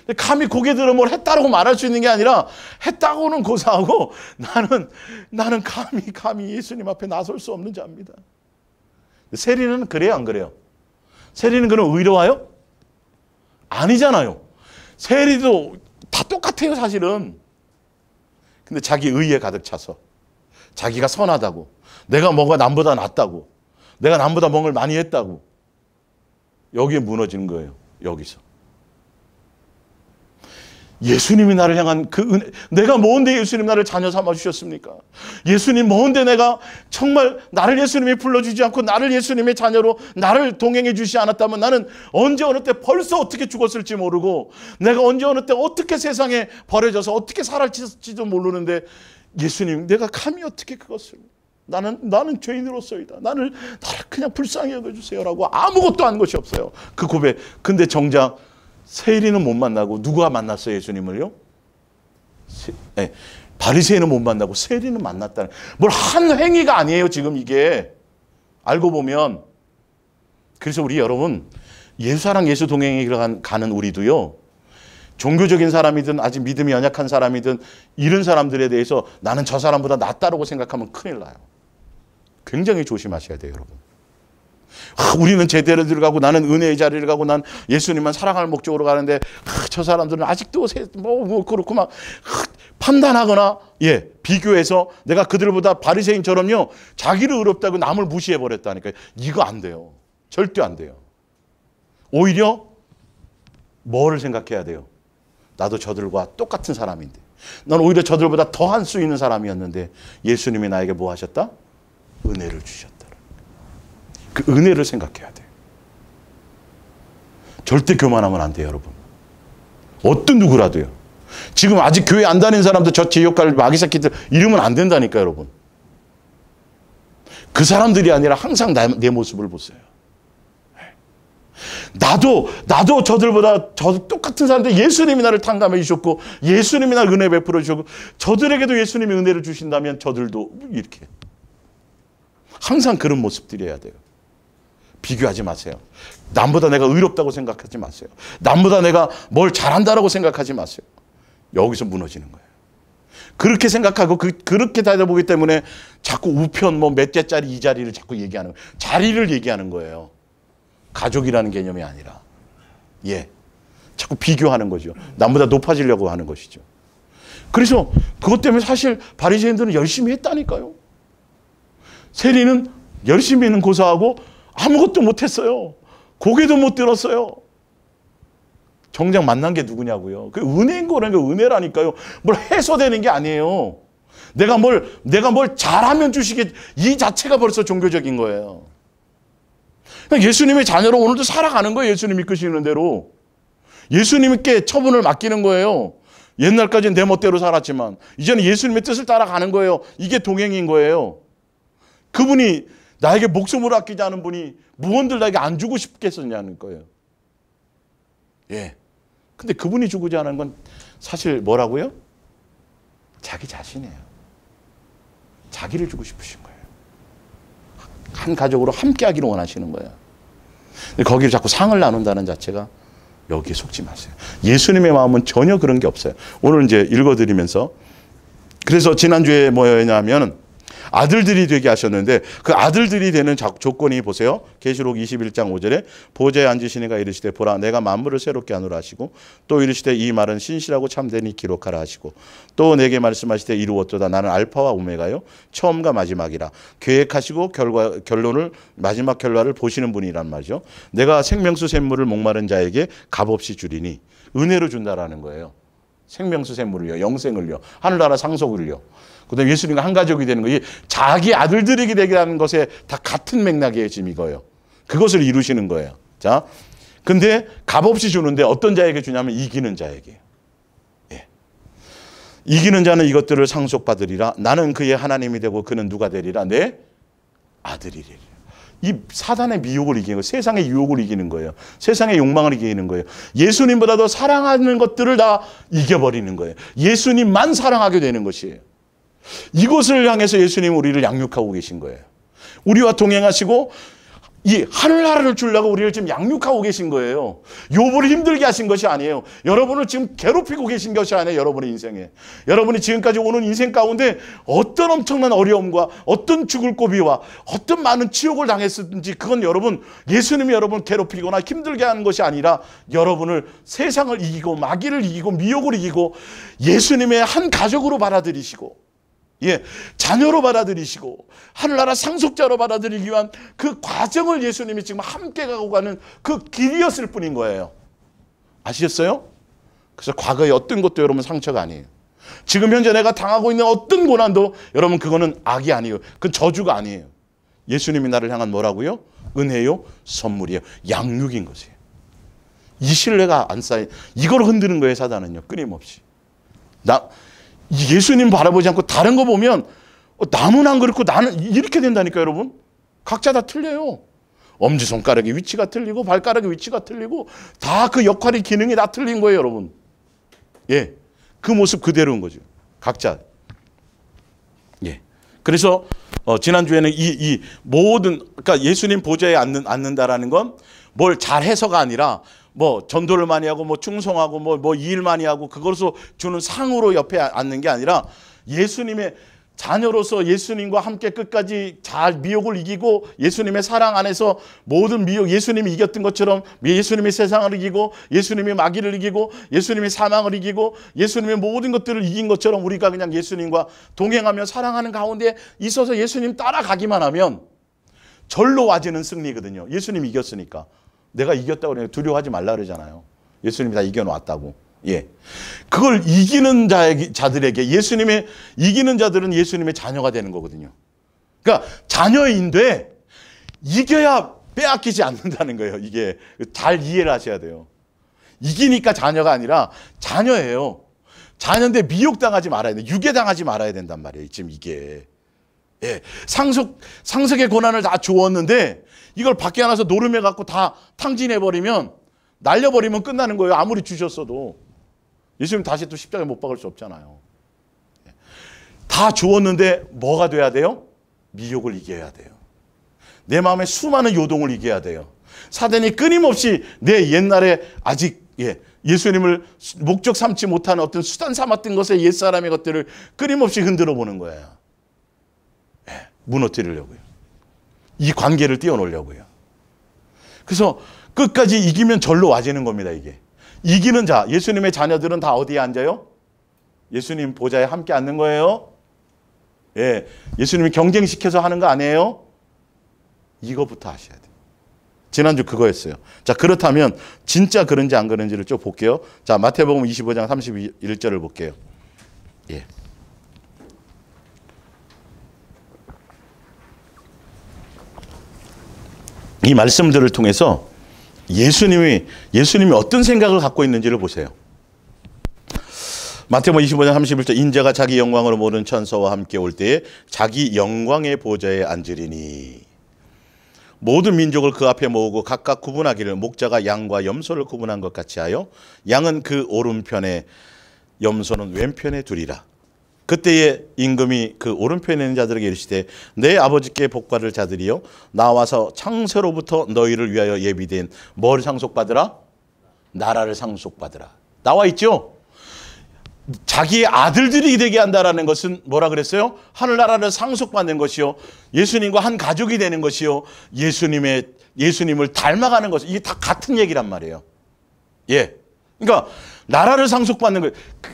근데 감히 고개 들어 뭘 했다라고 말할 수 있는 게 아니라, 했다고는 고사하고 나는 감히 예수님 앞에 나설 수 없는 자입니다. 세리는 그래요, 안 그래요? 세리는 그럼 의로워요? 아니잖아요. 세리도 다 똑같아요, 사실은. 근데 자기 의에 가득 차서, 자기가 선하다고, 내가 뭐가 남보다 낫다고, 내가 남보다 뭔가를 많이 했다고, 여기에 무너지는 거예요. 여기서. 예수님이 나를 향한 그 은혜, 내가 뭔데 예수님 나를 자녀 삼아 주셨습니까? 예수님 뭔데 내가 정말 나를 예수님이 불러주지 않고 나를 예수님의 자녀로 나를 동행해 주시지 않았다면 나는 언제 어느 때 벌써 어떻게 죽었을지 모르고, 내가 언제 어느 때 어떻게 세상에 버려져서 어떻게 살았을지도 모르는데, 예수님 내가 감히 어떻게 그것을, 나는 죄인으로서이다. 나를 그냥 불쌍히 여겨주세요라고 아무것도 한 것이 없어요. 그 고백. 근데 정작 세리는 못 만나고 누가 만났어요, 예수님을요? 바리새인은 못 만나고 세리는 만났다는, 뭘 한 행위가 아니에요, 지금 이게. 알고 보면. 그래서 우리 여러분, 예수사랑 예수 동행에 가는 우리도요, 종교적인 사람이든 아직 믿음이 연약한 사람이든 이런 사람들에 대해서 나는 저 사람보다 낫다라고 생각하면 큰일 나요. 굉장히 조심하셔야 돼요, 여러분. 우리는 제대로 들어가고 나는 은혜의 자리를 가고 난 예수님만 사랑할 목적으로 가는데, 저 사람들은 아직도 그렇고 막 판단하거나, 예, 비교해서 내가 그들보다 바리새인처럼요 자기를 의롭다고 남을 무시해 버렸다니까요. 이거 안 돼요. 절대 안 돼요. 오히려 뭐를 생각해야 돼요? 나도 저들과 똑같은 사람인데, 난 오히려 저들보다 더 할 수 있는 사람이었는데 예수님이 나에게 뭐 하셨다? 은혜를 주셨다. 그 은혜를 생각해야 돼요. 절대 교만하면 안 돼요, 여러분. 어떤 누구라도요. 지금 아직 교회 안 다니는 사람도 저 지옥갈 마귀 새끼들 이러면 안 된다니까요, 여러분. 그 사람들이 아니라 항상 내 모습을 보세요. 나도 저들보다 똑같은 사람인데 예수님이 나를 탕감해 주셨고, 예수님이 나를 은혜 베풀어 주셨고, 저들에게도 예수님이 은혜를 주신다면 저들도 이렇게. 항상 그런 모습들이어야 돼요. 비교하지 마세요. 남보다 내가 의롭다고 생각하지 마세요. 남보다 내가 뭘 잘한다라고 생각하지 마세요. 여기서 무너지는 거예요. 그렇게 생각하고 그렇게 다녀보기 때문에 자꾸 우편 몇 개짜리 이 자리를 자꾸 얘기하는 거예요. 자리를 얘기하는 거예요. 가족이라는 개념이 아니라. 예. 자꾸 비교하는 거죠. 남보다 높아지려고 하는 것이죠. 그래서 그것 때문에 사실 바리새인들은 열심히 했다니까요. 세리는 열심히는 고사하고 아무것도 못했어요. 고개도 못 들었어요. 정작 만난 게 누구냐고요. 그 은혜인 거라는 게 은혜라니까요. 뭘 해소되는 게 아니에요. 내가 뭘 잘하면 주시겠, 이 자체가 벌써 종교적인 거예요. 그러니까 예수님의 자녀로 오늘도 살아가는 거예요. 예수님 이끄시는 대로. 예수님께 처분을 맡기는 거예요. 옛날까지는 내 멋대로 살았지만 이제는 예수님의 뜻을 따라가는 거예요. 이게 동행인 거예요. 그분이 나에게 목숨을 아끼지 않은 분이 무언들 나에게 안 주고 싶겠었냐는 거예요. 예. 근데 그분이 주고자 하는 건 사실 뭐라고요? 자기 자신이에요. 자기를 주고 싶으신 거예요. 한 가족으로 함께 하기를 원하시는 거예요. 근데 거기를 자꾸 상을 나눈다는 자체가 여기에 속지 마세요. 예수님의 마음은 전혀 그런 게 없어요. 오늘 이제 읽어드리면서 그래서 지난주에 뭐였냐면 아들들이 되게 하셨는데 그 아들들이 되는 조건이 보세요. 계시록 21장 5절에 보좌에 앉으시니가 이르시되 보라 내가 만물을 새롭게 하노라 하시고 또 이르시되 이 말은 신실하고 참되니 기록하라 하시고 또 내게 말씀하시되 이루었도다 나는 알파와 오메가요 처음과 마지막이라 계획하시고 결론을 마지막 결과를 보시는 분이란 말이죠. 내가 생명수 샘물을 목마른 자에게 값없이 주리니 은혜로 준다라는 거예요. 생명수 샘물을요. 영생을요. 하늘나라 상속을요. 그다음에 예수님과 한 가족이 되는 거예요. 자기 아들들에게 되게하는 것에 다 같은 맥락이에요. 지금 이거예요. 그것을 이루시는 거예요. 자, 근데 값없이 주는데 어떤 자에게 주냐면 이기는 자에게. 예. 이기는 자는 이것들을 상속받으리라. 나는 그의 하나님이 되고 그는 누가 되리라. 내 아들이리라. 이 사단의 미혹을 이기는 거예요. 세상의 유혹을 이기는 거예요. 세상의 욕망을 이기는 거예요. 예수님보다 더 사랑하는 것들을 다 이겨버리는 거예요. 예수님만 사랑하게 되는 것이에요. 이것을 향해서 예수님은 우리를 양육하고 계신 거예요. 우리와 동행하시고 이 하늘나라를 주려고 우리를 지금 양육하고 계신 거예요. 욥을 힘들게 하신 것이 아니에요. 여러분을 지금 괴롭히고 계신 것이 아니에요. 여러분의 인생에. 여러분이 지금까지 오는 인생 가운데 어떤 엄청난 어려움과 어떤 죽을 고비와 어떤 많은 치욕을 당했든지 그건 여러분 예수님이 여러분을 괴롭히거나 힘들게 하는 것이 아니라 여러분을 세상을 이기고 마귀를 이기고 미혹을 이기고 예수님의 한 가족으로 받아들이시고 예, 자녀로 받아들이시고 하늘나라 상속자로 받아들이기 위한 그 과정을 예수님이 지금 함께 가고 가는 그 길이었을 뿐인 거예요. 아시겠어요? 그래서 과거의 어떤 것도 여러분 상처가 아니에요. 지금 현재 내가 당하고 있는 어떤 고난도 여러분 그거는 악이 아니에요. 그건 저주가 아니에요. 예수님이 나를 향한 뭐라고요? 은혜요? 선물이에요. 양육인 것이에요. 이 신뢰가 안 쌓인 이걸 흔드는 거예요. 사단은요. 끊임없이. 예수님 바라보지 않고 다른 거 보면 남은 안 그렇고 나는 이렇게 된다니까요. 여러분. 각자 다 틀려요. 엄지손가락의 위치가 틀리고 발가락의 위치가 틀리고 다 그 역할의 기능이 다 틀린 거예요. 여러분. 예, 그 모습 그대로인 거죠. 각자. 예. 그래서 지난주에는 이 모든 그러니까 예수님 보좌에 앉는다라는 건 뭘 잘해서가 아니라 뭐 전도를 많이 하고 뭐 충성하고 뭐 일 많이 하고 그것으로 주는 상으로 옆에 앉는 게 아니라 예수님의 자녀로서 예수님과 함께 끝까지 잘 미혹을 이기고 예수님의 사랑 안에서 모든 미혹 예수님이 이겼던 것처럼 예수님이 세상을 이기고 예수님이 마귀를 이기고 예수님이 사망을 이기고 예수님의 모든 것들을 이긴 것처럼 우리가 그냥 예수님과 동행하며 사랑하는 가운데 있어서 예수님 따라가기만 하면 절로 와지는 승리거든요. 예수님이 이겼으니까. 내가 이겼다고 그러니까 두려워하지 말라 그러잖아요. 예수님이 다 이겨놓았다고. 예. 그걸 이기는 자들에게 이기는 자들은 예수님의 자녀가 되는 거거든요. 그러니까 자녀인데 이겨야 빼앗기지 않는다는 거예요. 이게 잘 이해를 하셔야 돼요. 이기니까 자녀가 아니라 자녀예요. 자녀인데 미혹당하지 말아야 돼. 유괴당하지 말아야 된단 말이에요. 지금 이게. 예. 상속의 고난을 다 주었는데 이걸 받게 안아서 노름해 갖고 다 탕진해버리면 날려버리면 끝나는 거예요. 아무리 주셨어도. 예수님 다시 또 십자가에 못 박을 수 없잖아요. 다 주었는데 뭐가 돼야 돼요? 미혹을 이겨야 돼요. 내 마음에 수많은 요동을 이겨야 돼요. 사단이 끊임없이 내 옛날에 아직 예수님을 목적 삼지 못하는 어떤 수단 삼았던 것에 옛사람의 것들을 끊임없이 흔들어 보는 거예요. 무너뜨리려고요. 이 관계를 띄워놓으려고요. 그래서 끝까지 이기면 절로 와지는 겁니다. 이게. 이기는 자, 예수님의 자녀들은 다 어디에 앉아요? 예수님 보좌에 함께 앉는 거예요. 예, 예수님이 경쟁시켜서 하는 거 아니에요? 이거부터 하셔야 돼요. 지난주 그거였어요. 자, 그렇다면 진짜 그런지 안 그런지를 좀 볼게요. 자, 마태복음 25장 31절을 볼게요. 예. 이 말씀들을 통해서 예수님이 어떤 생각을 갖고 있는지를 보세요. 마태복음 25장 31절 인자가 자기 영광으로 모든 천사와 함께 올 때에 자기 영광의 보좌에 앉으리니 모든 민족을 그 앞에 모으고 각각 구분하기를 목자가 양과 염소를 구분한 것 같이 하여 양은 그 오른편에 염소는 왼편에 두리라. 그때에 임금이 그 오른편에 있는 자들에게 이르시되 내 아버지께 복받을 자들이여 나와서 창세로부터 너희를 위하여 예비된 뭘 상속받으라? 나라를 상속받으라. 나와 있죠? 자기의 아들들이 되게 한다라는 것은 뭐라 그랬어요? 하늘나라를 상속받는 것이요, 예수님과 한 가족이 되는 것이요, 예수님을 닮아가는 것, 이게 다 같은 얘기란 말이에요. 예, 그러니까 나라를 상속받는 것,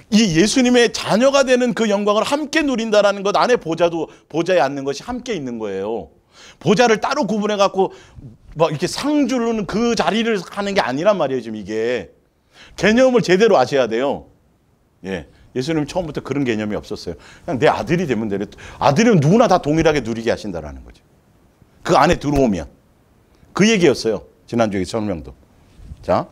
이 예수님의 자녀가 되는 그 영광을 함께 누린다라는 것 안에 보좌에 앉는 것이 함께 있는 거예요. 보좌를 따로 구분해 갖고 막 이렇게 상주는 그 자리를 하는 게 아니란 말이에요. 지금 이게 개념을 제대로 아셔야 돼요. 예, 예수님 처음부터 그런 개념이 없었어요. 그냥 내 아들이 되면 되네. 아들은 누구나 다 동일하게 누리게 하신다라는 거죠. 그 안에 들어오면. 그 얘기였어요. 지난주에 설명도. 자,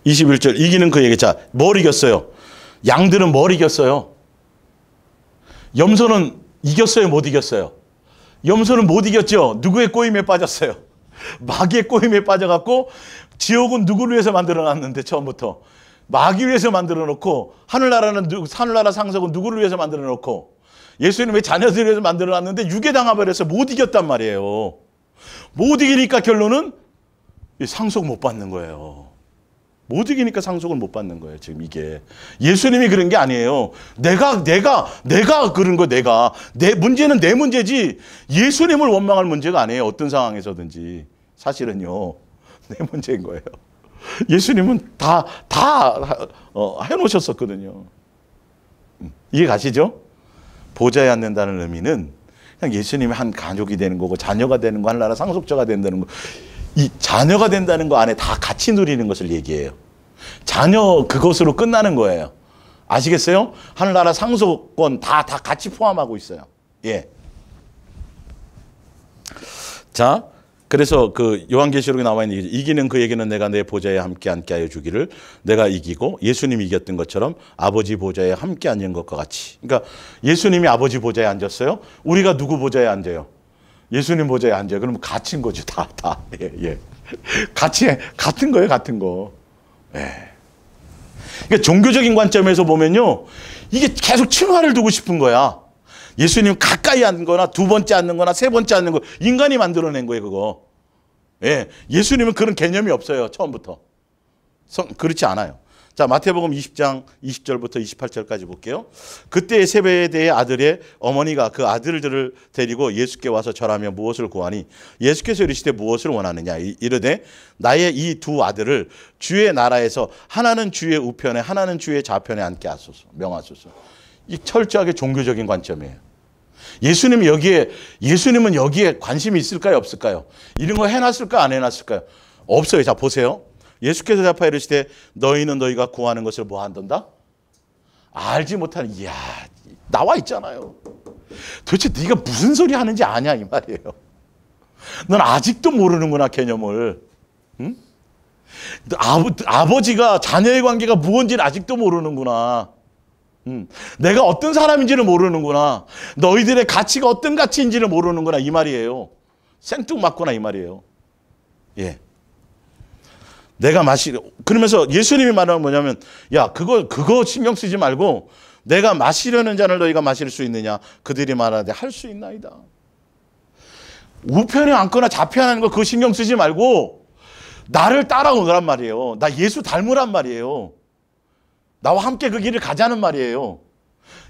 21절 이기는 그 얘기. 자, 뭘 이겼어요? 양들은 뭘 이겼어요? 염소는 이겼어요? 못 이겼어요? 염소는 못 이겼죠. 누구의 꼬임에 빠졌어요? 마귀의 꼬임에 빠져갖고 지옥은 누구를 위해서 만들어놨는데 처음부터 마귀 위해서 만들어놓고 하늘나라 상속은 누구를 위해서 만들어놓고 예수님의 자녀들을 위해서 만들어놨는데 유괴당해버려서 못 이겼단 말이에요. 못 이기니까 결론은 상속 못 받는 거예요. 못 이기니까 상속을 못 받는 거예요. 지금 이게 예수님이 그런 게 아니에요. 내가 그런 거 내 문제는 내 문제지 예수님을 원망할 문제가 아니에요. 어떤 상황에서든지 사실은요 내 문제인 거예요. 예수님은 다 해놓으셨었거든요. 이해 가시죠? 보좌에 앉는다는 의미는 그냥 예수님의 한 가족이 되는 거고 자녀가 되는 거, 하늘나라 상속자가 된다는 거. 이 자녀가 된다는 거 안에 다 같이 누리는 것을 얘기해요. 자녀 그것으로 끝나는 거예요. 아시겠어요? 하늘나라 상속권 다 같이 포함하고 있어요. 예. 자, 그래서 그 요한계시록에 나와 있는 이기는 그에게는 내가 내 보좌에 함께 앉게 하여 주기를, 내가 이기고 예수님이 이겼던 것처럼 아버지 보좌에 함께 앉은 것과 같이. 그러니까 예수님이 아버지 보좌에 앉았어요. 우리가 누구 보좌에 앉아요? 예수님 보좌에 앉아요. 그러면 같은 거죠. 다. 예. 같은 거예요. 같은 거. 예. 그러니까 종교적인 관점에서 보면요, 이게 계속 층화를 두고 싶은 거야. 예수님 가까이 앉는 거나 두 번째 앉는 거나 세 번째 앉는 거 인간이 만들어낸 거예요, 그거. 예. 예수님은 그런 개념이 없어요, 처음부터. 그렇지 않아요. 자, 마태복음 20장 20절부터 28절까지 볼게요. 그때 세베대의 아들의 어머니가 그 아들들을 데리고 예수께 와서 절하며 무엇을 구하니 예수께서 이르시되 무엇을 원하느냐 이르되 나의 이 두 아들을 주의 나라에서 하나는 주의 우편에 하나는 주의 좌편에 앉게 하소서, 명하소서. 이 철저하게 종교적인 관점이에요. 예수님은 여기에 관심이 있을까요, 없을까요? 이런 거 해놨을까, 안 해놨을까요? 없어요. 자, 보세요. 예수께서 대답하여 이르시되 너희는 너희가 구하는 것을 뭐 한단다? 알지 못하는. 이야, 나와 있잖아요. 도대체 네가 무슨 소리 하는지 아냐 이 말이에요. 넌 아직도 모르는구나, 개념을. 응? 아버지가 자녀의 관계가 무엇인지를 아직도 모르는구나. 내가 어떤 사람인지를 모르는구나. 너희들의 가치가 어떤 가치인지를 모르는구나 이 말이에요. 생뚱맞구나 이 말이에요. 예. 그러면서 예수님이 말하는 뭐냐면, 야, 그거 신경 쓰지 말고 내가 마시려는 잔을 너희가 마실 수 있느냐? 그들이 말하되 할 수 있나이다. 우편에 앉거나 좌편에 앉는 거 그거 신경 쓰지 말고 나를 따라오란 말이에요. 나 예수 닮으란 말이에요. 나와 함께 그 길을 가자는 말이에요.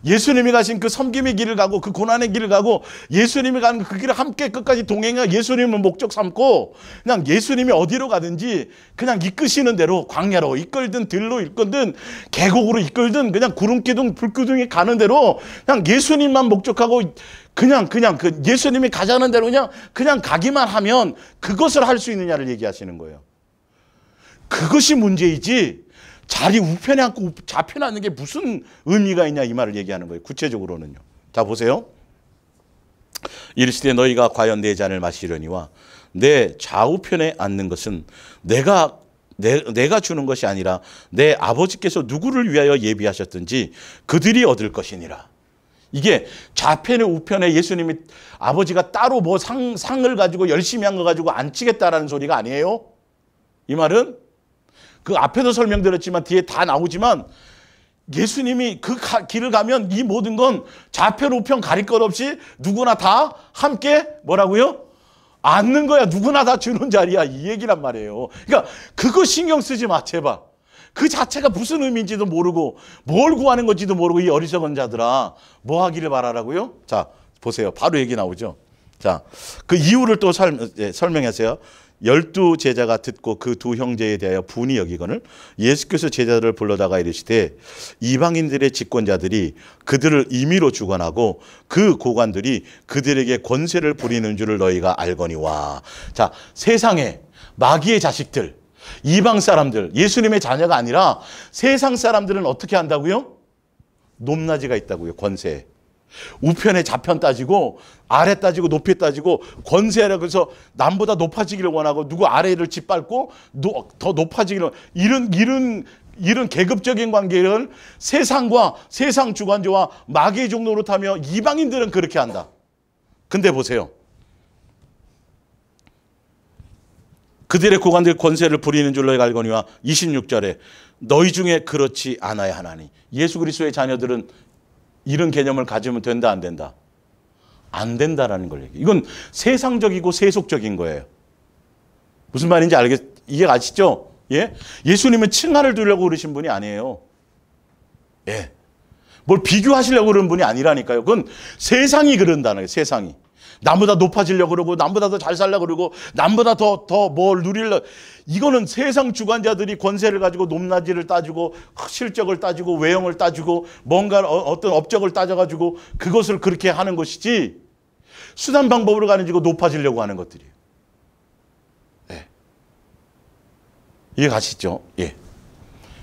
예수님이 가신 그 섬김의 길을 가고 그 고난의 길을 가고 예수님이 가는 그 길을 함께 끝까지 동행해 예수님을 목적 삼고 그냥 예수님이 어디로 가든지 그냥 이끄시는 대로 광야로 이끌든 들로 이끌든 계곡으로 이끌든 그냥 구름기둥 불기둥이 가는 대로 그냥 예수님만 목적하고 그냥 그 예수님이 가자는 대로 그냥 가기만 하면 그것을 할 수 있느냐를 얘기하시는 거예요. 그것이 문제이지 자리 우편에 앉고 좌편에 앉는 게 무슨 의미가 있냐 이 말을 얘기하는 거예요. 구체적으로는요. 자, 보세요. 이르시되 너희가 과연 내 잔을 마시려니와 내 좌우편에 앉는 것은 내가 주는 것이 아니라 내 아버지께서 누구를 위하여 예비하셨든지 그들이 얻을 것이니라. 이게 좌편에 우편에 예수님이 아버지가 따로 뭐 상을 가지고 열심히 한 거 가지고 안 치겠다라는 소리가 아니에요. 이 말은 그 앞에도 설명드렸지만 뒤에 다 나오지만 예수님이 그 길을 가면 이 모든 건 좌편 우편 가릴 것 없이 누구나 다 함께 뭐라고요? 앉는 거야. 누구나 다 주는 자리야. 이 얘기란 말이에요. 그러니까 그거 신경 쓰지 마, 제발. 그 자체가 무슨 의미인지도 모르고 뭘 구하는 건지도 모르고 이 어리석은 자들아, 뭐 하기를 바라라고요? 자, 보세요. 바로 얘기 나오죠. 자, 그 이유를 또 설명하세요. 12 제자가 듣고 그 두 형제에 대하여 분이 여기거늘 예수께서 제자들을 불러다가 이르시되 이방인들의 집권자들이 그들을 임의로 주관하고 그 고관들이 그들에게 권세를 부리는 줄을 너희가 알거니와. 자, 세상에 마귀의 자식들, 이방 사람들, 예수님의 자녀가 아니라 세상 사람들은 어떻게 한다고요? 높낮이가 있다고요. 권세. 우편에 좌편 따지고 아래 따지고 높이 따지고 권세하라. 그래서 남보다 높아지기를 원하고 누구 아래를 짓밟고 더 높아지기를 이런 계급적인 관계를 세상과 세상 주관자와 마귀의 종로로 타며 이방인들은 그렇게 한다. 근데 보세요. 그들의 고관들 권세를 부리는 줄 너희가 알거니와 26절에 너희 중에 그렇지 않아야 하나니. 예수 그리스도의 자녀들은 이런 개념을 가지면 된다, 안 된다? 안 된다라는 걸 얘기해요. 이건 세상적이고 세속적인 거예요. 무슨 말인지 이해 가시죠? 예? 예수님은 칭찬을 두려고 그러신 분이 아니에요. 예. 뭘 비교하시려고 그러는 분이 아니라니까요. 그건 세상이 그런다는 거예요, 세상이. 남보다 높아지려고 그러고 남보다 더 잘 살려고 그러고 남보다 더 뭘 누리려고. 이거는 세상 주관자들이 권세를 가지고 높낮이를 따지고 실적을 따지고 외형을 따지고 뭔가 어떤 업적을 따져가지고 그것을 그렇게 하는 것이지 수단 방법으로 가지고 높아지려고 하는 것들이에요. 예. 이해 가시죠? 예.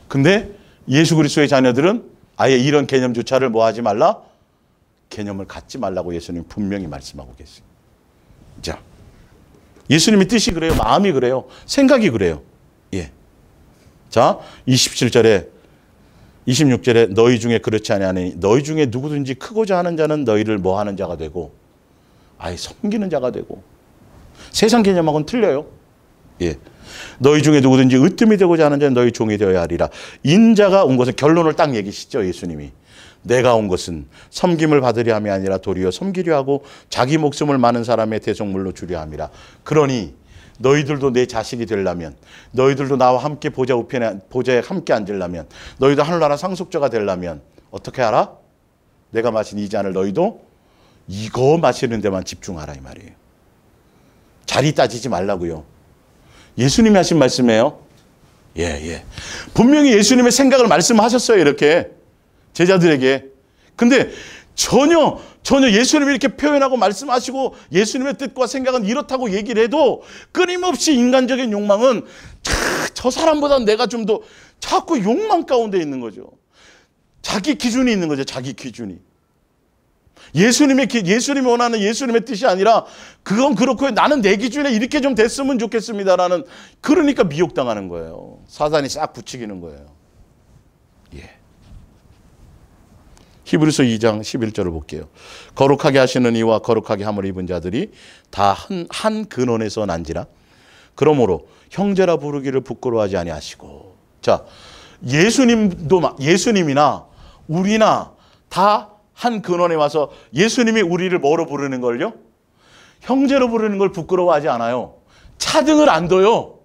근데 예수 그리스도의 자녀들은 아예 이런 개념조차를 뭐 하지 말라? 개념을 갖지 말라고 예수님 분명히 말씀하고 계세요. 자, 예수님의 뜻이 그래요. 마음이 그래요. 생각이 그래요. 예. 자, 27절에 26절에 너희 중에 그렇지 아니하니 너희 중에 누구든지 크고자 하는 자는 너희를 뭐 하는 자가 되고 아예 섬기는 자가 되고. 세상 개념하고는 틀려요. 예. 너희 중에 누구든지 으뜸이 되고자 하는 자는 너희 종이 되어야 하리라. 인자가 온 것은 결론을 딱 얘기시죠, 예수님이. 내가 온 것은 섬김을 받으려 함이 아니라 도리어 섬기려 하고 자기 목숨을 많은 사람의 대속물로 주려 함이라. 그러니 너희들도 내 자식이 되려면, 너희들도 나와 함께 보좌에 함께 앉으려면, 너희도 하늘나라 상속자가 되려면 어떻게 하라? 내가 마신 이 잔을 너희도 이거 마시는 데만 집중하라, 이 말이에요. 자리 따지지 말라고요. 예수님이 하신 말씀이에요. 예. 분명히 예수님의 생각을 말씀하셨어요, 이렇게 제자들에게. 근데 전혀 예수님이 이렇게 표현하고 말씀하시고 예수님의 뜻과 생각은 이렇다고 얘기를 해도 끊임없이 인간적인 욕망은 저 사람보다 내가 좀 더 자꾸 욕망 가운데 있는 거죠. 자기 기준이 있는 거죠. 자기 기준이. 예수님이 원하는 예수님의 뜻이 아니라 그건 그렇고 나는 내 기준에 이렇게 좀 됐으면 좋겠습니다라는, 그러니까 미혹당하는 거예요. 사단이 싹 부추기는 거예요. 예. 히브리서 2장 11절을 볼게요. 거룩하게 하시는 이와 거룩하게 함을 입은 자들이 다 한 근원에서 난지라. 그러므로 형제라 부르기를 부끄러워하지 아니하시고. 자, 예수님이나 우리나 다 한 근원에 와서 예수님이 우리를 뭐로 부르는 걸요? 형제로 부르는 걸 부끄러워하지 않아요. 차등을 안 둬요.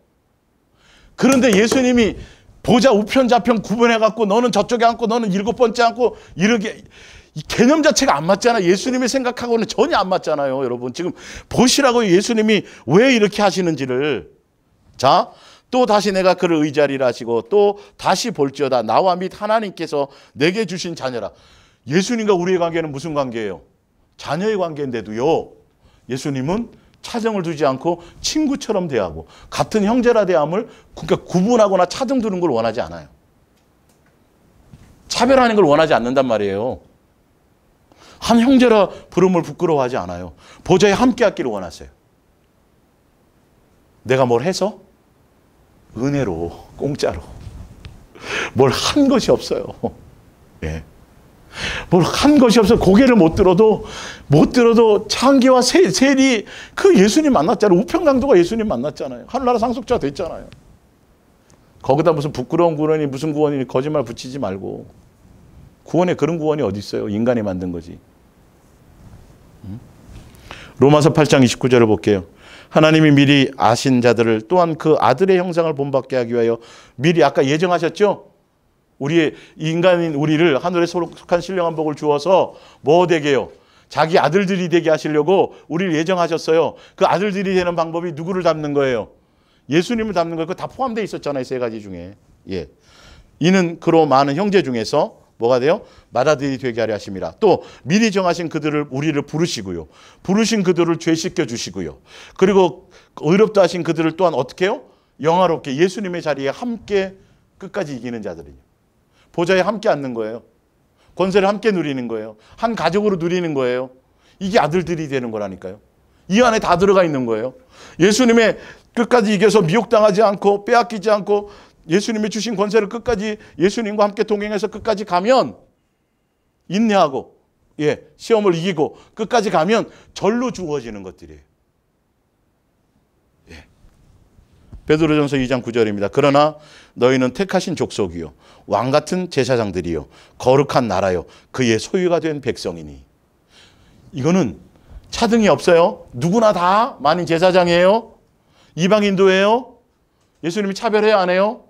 그런데 예수님이 보좌 우편 좌편 구분해갖고 너는 저쪽에 앉고 너는 7번째 앉고 이렇게, 이 개념 자체가 안 맞잖아요. 예수님이 생각하고는 전혀 안 맞잖아요. 여러분 지금 보시라고 예수님이 왜 이렇게 하시는지를. 자, 또 다시 내가 그를 의지하리라 하시고 또 다시 볼지어다 나와 및 하나님께서 내게 주신 자녀라. 예수님과 우리의 관계는 무슨 관계예요? 자녀의 관계인데도요, 예수님은 차등을 두지 않고 친구처럼 대하고 같은 형제라 대함을, 그러니까 구분하거나 차등 두는 걸 원하지 않아요. 차별하는 걸 원하지 않는단 말이에요. 한 형제라 부름을 부끄러워하지 않아요. 보좌에 함께 하기를 원하세요. 내가 뭘 해서? 은혜로, 공짜로. 뭘 한 것이 없어요. 예. 뭘 한 것이 없어. 고개를 못 들어도 창기와 셀이 그 예수님 만났잖아요. 우평강도가 예수님 만났잖아요. 하늘나라 상속자가 됐잖아요. 거기다 무슨 부끄러운 구원이 무슨 구원이 거짓말 붙이지 말고. 구원에 그런 구원이 어디 있어요? 인간이 만든 거지. 로마서 8장 29절을 볼게요. 하나님이 미리 아신 자들을 또한 그 아들의 형상을 본받게 하기 위하여 미리 아까 예정하셨죠? 우리의 인간인 우리를 하늘에 속한 신령한 복을 주어서 뭐 되게요? 자기 아들들이 되게 하시려고 우리를 예정하셨어요. 그 아들들이 되는 방법이 누구를 닮는 거예요? 예수님을 닮는 거예요. 그거 다 포함되어 있었잖아요. 세 가지 중에. 예. 이는 그로 많은 형제 중에서 뭐가 돼요? 맏아들이 되게 하려 하심이라. 또 미리 정하신 그들을 우리를 부르시고요. 부르신 그들을 죄씻겨 주시고요. 그리고 의롭다 하신 그들을 또한 어떻게 해요? 영화롭게 예수님의 자리에 함께 끝까지 이기는 자들이요. 보좌에 함께 앉는 거예요. 권세를 함께 누리는 거예요. 한 가족으로 누리는 거예요. 이게 아들들이 되는 거라니까요. 이 안에 다 들어가 있는 거예요. 예수님의 끝까지 이겨서 미혹당하지 않고 빼앗기지 않고 예수님이 주신 권세를 끝까지 예수님과 함께 동행해서 끝까지 가면 인내하고 시험을 이기고 끝까지 가면 절로 주어지는 것들이에요. 베드로전서 2장 9절입니다. 그러나 너희는 택하신 족속이요 왕같은 제사장들이요 거룩한 나라요 그의 소유가 된 백성이니. 이거는 차등이 없어요. 누구나 다 만인 제사장이에요. 이방인도예요. 예수님이 차별해요, 안 해요?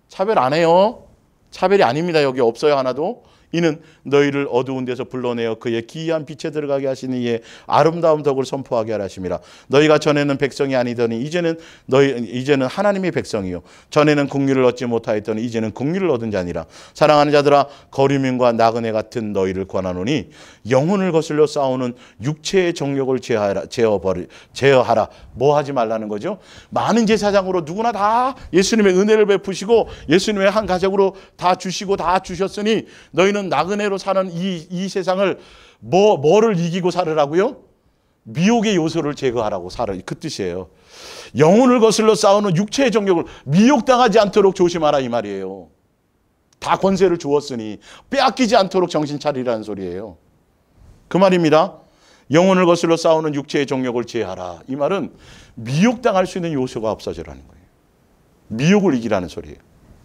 차별 안 해요. 차별이 아닙니다. 여기 없어요, 하나도. 이는 너희를 어두운 데서 불러내어 그의 기이한 빛에 들어가게 하시니 이에 아름다운 덕을 선포하게 하라 하심이라. 너희가 전에는 백성이 아니더니 이제는 하나님의 백성이요 전에는 국류를 얻지 못하였더니 이제는 국류를 얻은 자니라. 사랑하는 자들아 거류민과 나그네 같은 너희를 권하노니 영혼을 거슬러 싸우는 육체의 정욕을 제어하라. 뭐 하지 말라는 거죠? 많은 제사장으로 누구나 다 예수님의 은혜를 베푸시고 예수님의 한 가족으로 다 주시고 다 주셨으니 너희는 나그네로 사는 이 세상을 뭐를 이기고 살으라고요? 미혹의 요소를 제거하라고 살아. 그 뜻이에요. 영혼을 거슬러 싸우는 육체의 정욕을 미혹당하지 않도록 조심하라 이 말이에요. 다 권세를 주었으니 빼앗기지 않도록 정신 차리라는 소리예요. 그 말입니다. 영혼을 거슬러 싸우는 육체의 정욕을 제하라. 이 말은 미혹당할 수 있는 요소가 없어지라는 거예요. 미혹을 이기라는 소리예요.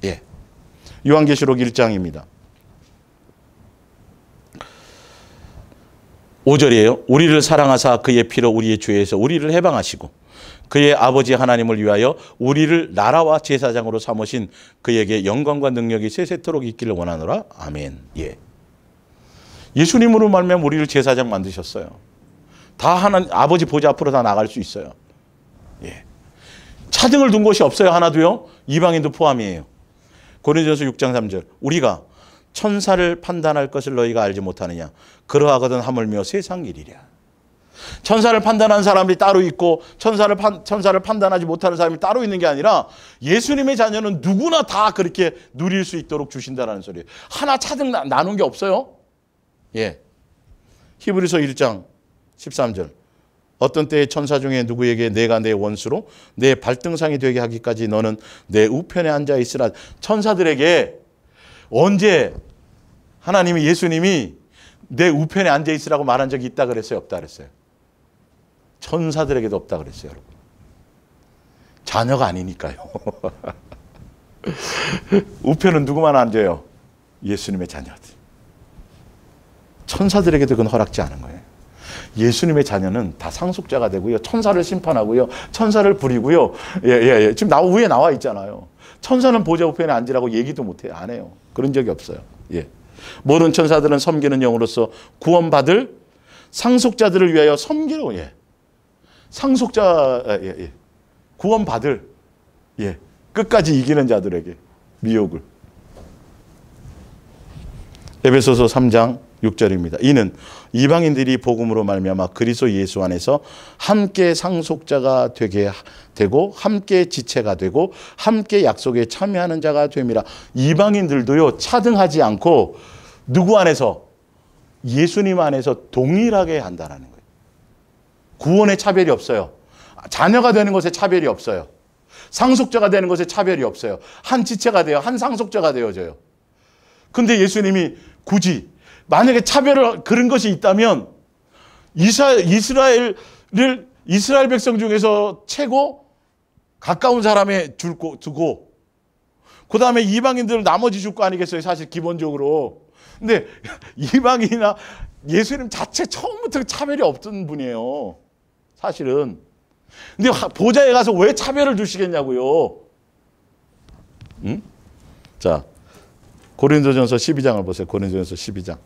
예. 요한계시록 1장입니다. 5절이에요. 우리를 사랑하사 그의 피로 우리의 죄에서 우리를 해방하시고 그의 아버지 하나님을 위하여 우리를 나라와 제사장으로 삼으신 그에게 영광과 능력이 세세토록 있기를 원하노라. 아멘. 예. 예수님으로 말미암아 우리를 제사장 만드셨어요. 다 하나님 아버지 보좌 앞으로 다 나갈 수 있어요. 예. 차등을 둔 곳이 없어요. 하나도요. 이방인도 포함이에요. 고린도전서 6장 3절. 우리가 천사를 판단할 것을 너희가 알지 못하느냐. 그러하거든 하물며 세상 일이랴. 천사를 판단하는 사람이 따로 있고 천사를 판단하지 못하는 사람이 따로 있는 게 아니라 예수님의 자녀는 누구나 다 그렇게 누릴 수 있도록 주신다는 소리예요. 하나 차등 나눈 게 없어요. 예. 히브리서 1장 13절. 어떤 때에 천사 중에 누구에게 내가 내 원수로 내 발등상이 되게 하기까지 너는 내 우편에 앉아 있으라. 천사들에게 언제 하나님이 예수님이 내 우편에 앉아 있으라고 말한 적이 있다 그랬어요? 없다 그랬어요? 천사들에게도 없다 그랬어요, 여러분. 자녀가 아니니까요. 우편은 누구만 앉아요? 예수님의 자녀들. 천사들에게도 그건 허락지 않은 거예요. 예수님의 자녀는 다 상속자가 되고요. 천사를 심판하고요. 천사를 부리고요. 예. 지금 위에 나와 있잖아요. 천사는 보좌 우편에 앉으라고 얘기도 못해요. 안 해요. 그런 적이 없어요. 예. 모든 천사들은 섬기는 영으로서 구원받을 상속자들을 위하여 섬기로. 예. 상속자, 구원받을, 끝까지 이기는 자들에게 미혹을. 에베소서 3장 6절입니다. 이는 이방인들이 복음으로 말미암아 그리스도 예수 안에서 함께 상속자가 되게 되고 함께 지체가 되고 함께 약속에 참여하는 자가 됨이라. 이방인들도요 차등하지 않고 누구 안에서? 예수님 안에서 동일하게 한다는 거예요. 구원에 차별이 없어요. 자녀가 되는 것에 차별이 없어요. 상속자가 되는 것에 차별이 없어요. 한 지체가 돼요. 한 상속자가 되어져요. 근데 예수님이 굳이 만약에 차별을 그런 것이 있다면 이스라엘 백성 중에서 최고 가까운 사람에 두고 그 다음에 이방인들을 나머지 줄 거 아니겠어요. 사실 기본적으로. 근데 이방인이나 예수님 자체 처음부터 차별이 없던 분이에요. 사실은. 근데 보좌에 가서 왜 차별을 주시겠냐고요. 응? 자, 고린도전서 12장을 보세요. 고린도전서 12장.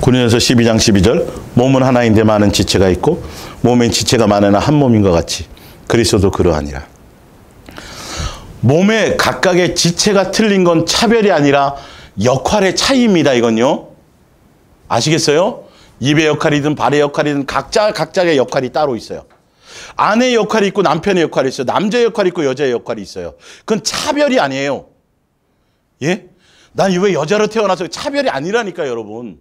고린도전서 12장 12절. 몸은 하나인데 많은 지체가 있고 몸엔 지체가 많으나 한 몸인 것 같이 그리스도도 그러하니라. 몸의 각각의 지체가 틀린 건 차별이 아니라 역할의 차이입니다. 이건요. 아시겠어요? 입의 역할이든 발의 역할이든 각자의 역할이 따로 있어요. 아내의 역할이 있고 남편의 역할이 있어요. 남자의 역할이 있고 여자의 역할이 있어요. 그건 차별이 아니에요. 예? 난 왜 여자로 태어나서 차별이 아니라니까요, 여러분.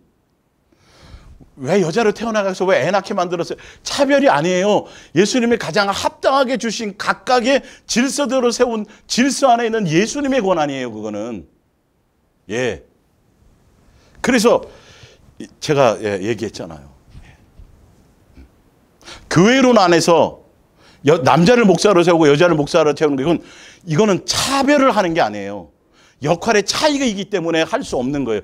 왜 여자로 태어나서 왜 애 낳게 만들었어요? 차별이 아니에요. 예수님이 가장 합당하게 주신 각각의 질서대로 세운 질서 안에 있는 예수님의 권한이에요. 그거는. 예. 그래서 제가 얘기했잖아요. 교회론 안에서 남자를 목사로 세우고 여자를 목사로 세우는 거 이거는 차별을 하는 게 아니에요. 역할의 차이가 있기 때문에 할 수 없는 거예요.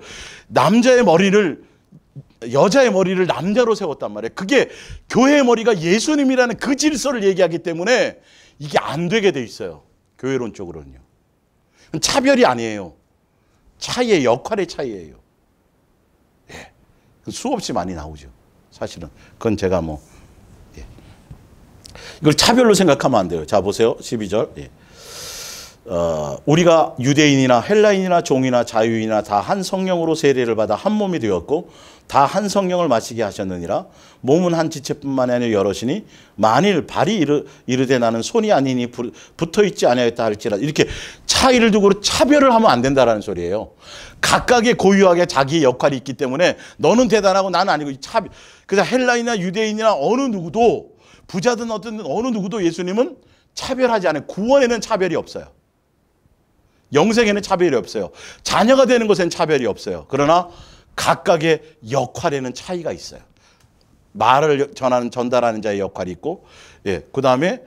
여자의 머리를 남자로 세웠단 말이에요. 그게 교회의 머리가 예수님이라는 그 질서를 얘기하기 때문에 이게 안 되게 돼 있어요. 교회론적으로는요. 차별이 아니에요. 역할의 차이예요. 예. 수없이 많이 나오죠. 사실은. 그건 제가 예. 이걸 차별로 생각하면 안 돼요. 자, 보세요. 12절. 예. 우리가 유대인이나 헬라인이나 종이나 자유인이나 다 한 성령으로 세례를 받아 한 몸이 되었고 다 한 성령을 마시게 하셨느니라. 몸은 한 지체뿐만 아니라 여럿이니 만일 발이 이르되 나는 손이 아니니 붙어있지 아니하였다 할지라도 이렇게 차이를 두고 차별을 하면 안 된다라는 소리예요. 각각의 고유하게 자기의 역할이 있기 때문에 너는 대단하고 나는 아니고 그래서 헬라인이나 유대인이나 어느 누구도 부자든 어느 누구도 예수님은 차별하지 않아요. 구원에는 차별이 없어요. 영생에는 차별이 없어요. 자녀가 되는 것에는 차별이 없어요. 그러나 각각의 역할에는 차이가 있어요. 말을 전달하는 자의 역할이 있고, 예, 그 다음에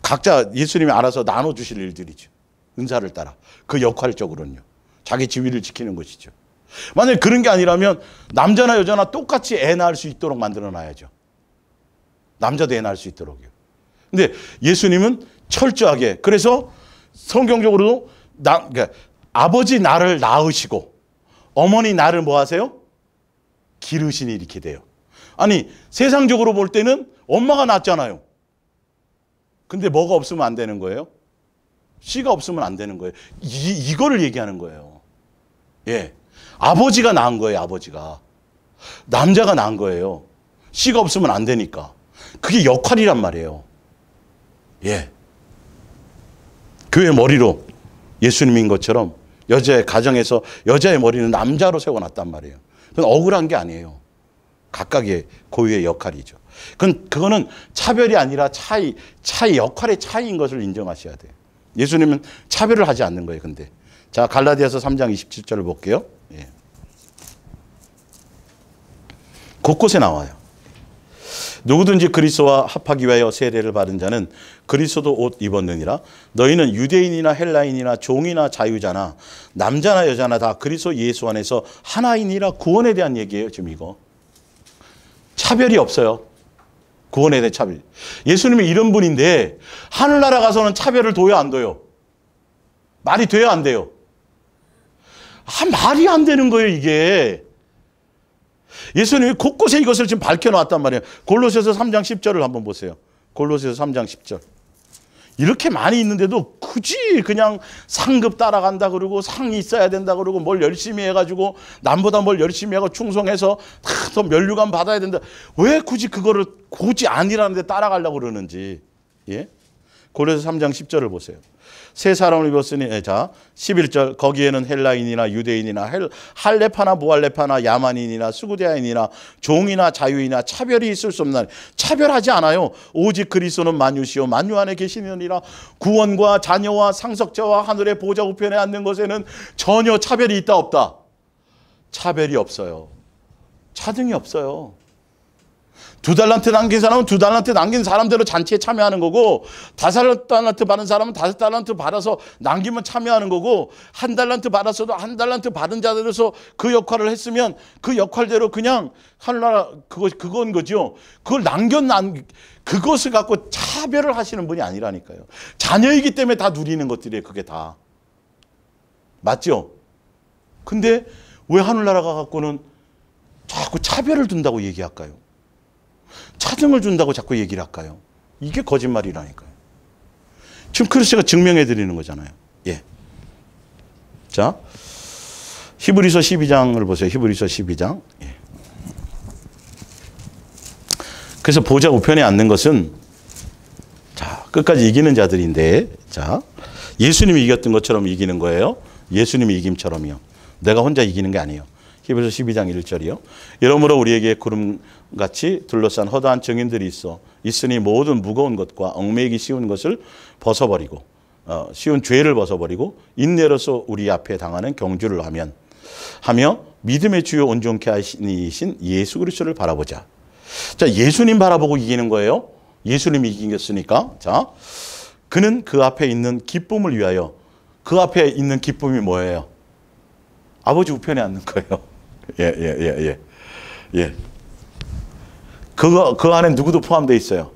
각자 예수님이 알아서 나눠주실 일들이죠. 은사를 따라. 그 역할적으로는요. 자기 지위를 지키는 것이죠. 만약에 그런 게 아니라면 남자나 여자나 똑같이 애 낳을 수 있도록 만들어 놔야죠. 남자도 애 낳을 수 있도록요. 근데 예수님은 철저하게, 그래서 성경적으로도 그러니까 아버지 나를 낳으시고 어머니 나를 뭐 하세요? 기르시니 이렇게 돼요. 아니 세상적으로 볼 때는 엄마가 낳잖아요. 근데 뭐가 없으면 안 되는 거예요? 씨가 없으면 안 되는 거예요. 이거를 얘기하는 거예요. 예, 아버지가 낳은 거예요. 아버지가 남자가 낳은 거예요. 씨가 없으면 안 되니까. 그게 역할이란 말이에요. 예. 교회 머리로 예수님인 것처럼 여자의 가정에서 여자의 머리는 남자로 세워놨단 말이에요. 그건 억울한 게 아니에요. 각각의 고유의 역할이죠. 그거는 차별이 아니라 역할의 차이인 것을 인정하셔야 돼요. 예수님은 차별을 하지 않는 거예요. 근데 자, 갈라디아서 3장 27절을 볼게요. 예. 곳곳에 나와요. 누구든지 그리스도와 합하기 위하여 세례를 받은 자는 그리스도 옷 입었느니라. 너희는 유대인이나 헬라인이나 종이나 자유자나 남자나 여자나 다 그리스도 예수 안에서 하나이니라. 구원에 대한 얘기예요. 지금 이거. 차별이 없어요. 구원에 대한 차별. 예수님이 이런 분인데 하늘나라 가서는 차별을 둬요, 안 둬요? 말이 돼요, 안 돼요? 말이 안 되는 거예요, 이게. 예수님이 곳곳에 이것을 지금 밝혀놓았단 말이에요. 골로새서 3장 10절을 한번 보세요. 골로새서 3장 10절. 이렇게 많이 있는데도 굳이 그냥 상급 따라간다 그러고 상이 있어야 된다 그러고 뭘 열심히 해가지고 남보다 뭘 열심히 하고 충성해서 더 면류관 받아야 된다. 왜 굳이 그거를 굳이 아니라는데 따라가려고 그러는지. 예? 고린도서 3장 10절을 보세요. 새 사람을 입었으니, 자 11절, 거기에는 헬라인이나 유대인이나 할레파나 무할레파나 야만인이나 수구대아인이나 종이나 자유이나 차별이 있을 수 없나니. 차별하지 않아요. 오직 그리스도는 만유시요 만유 안에 계시느니라. 구원과 자녀와 상속자와 하늘의 보좌 우편에 앉는 것에는 전혀 차별이 있다 없다? 차별이 없어요. 차등이 없어요. 2달란트 남긴 사람은 2달란트 남긴 사람대로 잔치에 참여하는 거고, 5달란트 받은 사람은 5달란트 받아서 남기면 참여하는 거고, 1달란트 받았어도 1달란트 받은 자들에서 그 역할을 했으면 그 역할대로 그냥 하늘나라 그건 거죠. 그걸 그것을 갖고 차별을 하시는 분이 아니라니까요. 자녀이기 때문에 다 누리는 것들이에요. 그게 다. 맞죠? 근데 왜 하늘나라가 갖고는 자꾸 차별을 둔다고 얘기할까요? 차등을 준다고 자꾸 얘기를 할까요? 이게 거짓말이라니까요. 지금 크리스가 증명해 드리는 거잖아요. 예. 자, 히브리서 12장을 보세요. 히브리서 12장. 예. 그래서 보좌 우편에 앉는 것은, 자, 끝까지 이기는 자들인데, 자, 예수님이 이겼던 것처럼 이기는 거예요. 예수님이 이김처럼요. 내가 혼자 이기는 게 아니에요. 히브리서 12장 1절이요. 이러므로 우리에게 구름같이 둘러싼 허다한 증인들이 있으니 모든 무거운 것과 얽매이기 쉬운 것을 벗어버리고, 쉬운 죄를 벗어버리고 인내로서 우리 앞에 당하는 경주를 하며 믿음의 주요 온전케 하시니신 예수 그리스도를 바라보자. 자, 예수님 바라보고 이기는 거예요. 예수님이 이겼으니까. 자, 그는 그 앞에 있는 기쁨을 위하여. 그 앞에 있는 기쁨이 뭐예요? 아버지 우편에 앉는 거예요. 예. 그 안에 누구도 포함되어 있어요.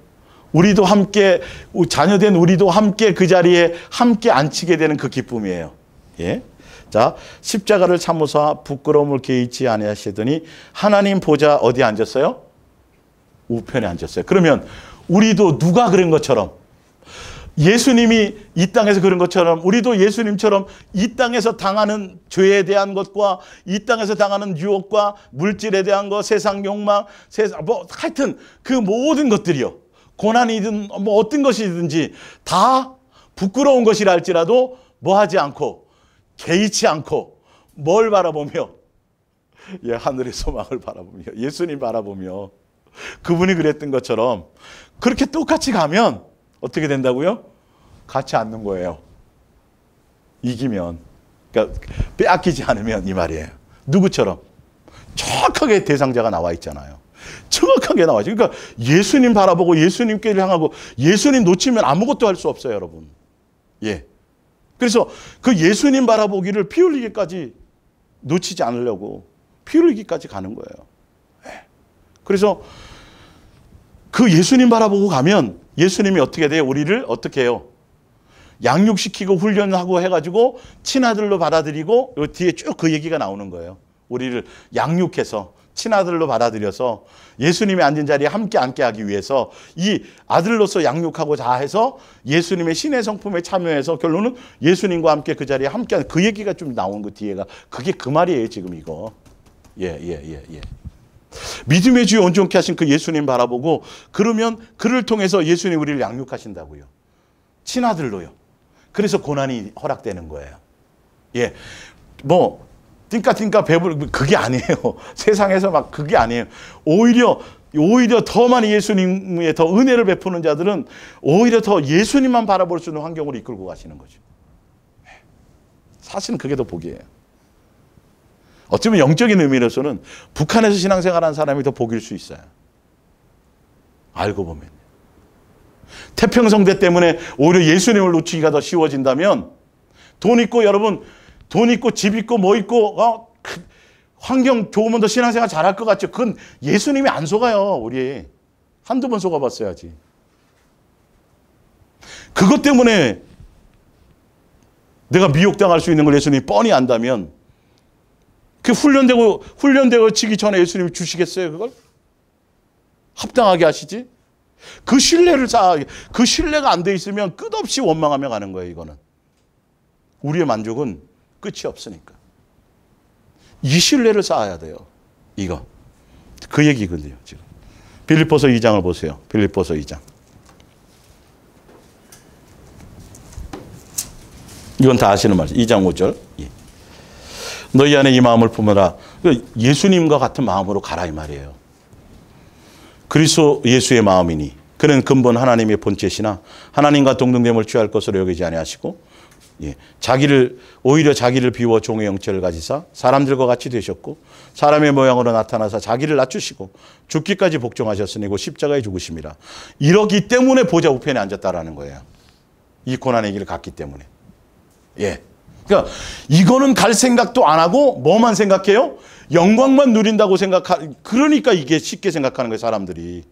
우리도 함께, 자녀된 우리도 함께 그 자리에 함께 앉히게 되는 그 기쁨이에요. 예. 자, 십자가를 참으사 부끄러움을 개의치 아니하시더니 하나님 보좌 어디에 앉았어요? 우편에 앉았어요. 그러면 우리도 누가 그런 것처럼, 예수님이 이 땅에서 그런 것처럼 우리도 예수님처럼 이 땅에서 당하는 죄에 대한 것과 이 땅에서 당하는 유혹과 물질에 대한 것, 세상 욕망, 하여튼 그 모든 것들이요. 고난이든 뭐 어떤 것이든지 다 부끄러운 것이라 할지라도 뭐 하지 않고, 개의치 않고 뭘 바라보며, 예, 하늘의 소망을 바라보며, 예수님 바라보며, 그분이 그랬던 것처럼 그렇게 똑같이 가면 어떻게 된다고요? 같이 앉는 거예요. 이기면. 그러니까 빼앗기지 않으면 이 말이에요. 누구처럼? 정확하게 대상자가 나와 있잖아요. 정확하게 나와 있죠. 그러니까 예수님 바라보고 예수님께 향하고, 예수님 놓치면 아무것도 할 수 없어요, 여러분. 예. 그래서 그 예수님 바라보기를 피 흘리기까지 놓치지 않으려고 피 흘리기까지 가는 거예요. 예. 그래서 그 예수님 바라보고 가면 예수님이 어떻게 돼요? 우리를 어떻게 해요? 양육시키고 훈련하고 해가지고 친아들로 받아들이고, 요 뒤에 쭉 그 얘기가 나오는 거예요. 우리를 양육해서 친아들로 받아들여서 예수님이 앉은 자리에 함께 앉게 하기 위해서 이 아들로서 양육하고 다 해서 예수님의 신의 성품에 참여해서 결론은 예수님과 함께 그 자리에 함께 하는, 그 얘기가 좀 나온 거 뒤에가. 그게 그 말이에요, 지금 이거. 예. 믿음의 주여 온전케 하신 그 예수님 바라보고, 그러면 그를 통해서 예수님 우리를 양육하신다고요. 친아들로요. 그래서 고난이 허락되는 거예요. 예. 뭐 띵까띵까 배부르, 그게 아니에요. 세상에서 막 그게 아니에요. 오히려 더 많이 예수님에 더 은혜를 베푸는 자들은 오히려 더 예수님만 바라볼 수 있는 환경으로 이끌고 가시는 거죠. 사실은 그게 더 복이에요. 어쩌면 영적인 의미로서는 북한에서 신앙생활하는 사람이 더 복일 수 있어요. 알고 보면. 태평성대 때문에 오히려 예수님을 놓치기가 더 쉬워진다면, 돈 있고, 여러분 돈 있고 집 있고 뭐 있고 환경 좋으면 더 신앙생활 잘할 것 같죠. 그건 예수님이 안 속아요. 우리 한두 번 속아봤어야지. 그것 때문에 내가 미혹당할 수 있는 걸 예수님이 뻔히 안다면, 그 훈련되고 치기 전에 예수님이 주시겠어요? 그걸 합당하게 하시지. 그 신뢰가 안 돼 있으면 끝없이 원망하며 가는 거예요, 이거는. 우리의 만족은 끝이 없으니까. 이 신뢰를 쌓아야 돼요. 이거. 그 얘기거든요, 지금. 빌립보서 2장을 보세요. 빌립보서 2장. 이건 다 아시는 말이죠. 2장 5절. 예. 너희 안에 이 마음을 품어라. 예수님과 같은 마음으로 가라 이 말이에요. 그리스도 예수의 마음이니 그는 근본 하나님의 본체시나 하나님과 동등됨을 취할 것으로 여기지 아니하시고 오히려 자기를 비워 종의 형체를 가지사 사람들과 같이 되셨고 사람의 모양으로 나타나사 자기를 낮추시고 죽기까지 복종하셨으니 곧 십자가에 죽으심이라. 이러기 때문에 보좌 우편에 앉았다라는 거예요. 이 고난의 길을 갔기 때문에. 예. 그러니까 이거는 갈 생각도 안 하고 뭐만 생각해요? 영광만 누린다고 그러니까 이게 쉽게 생각하는 거예요, 사람들이.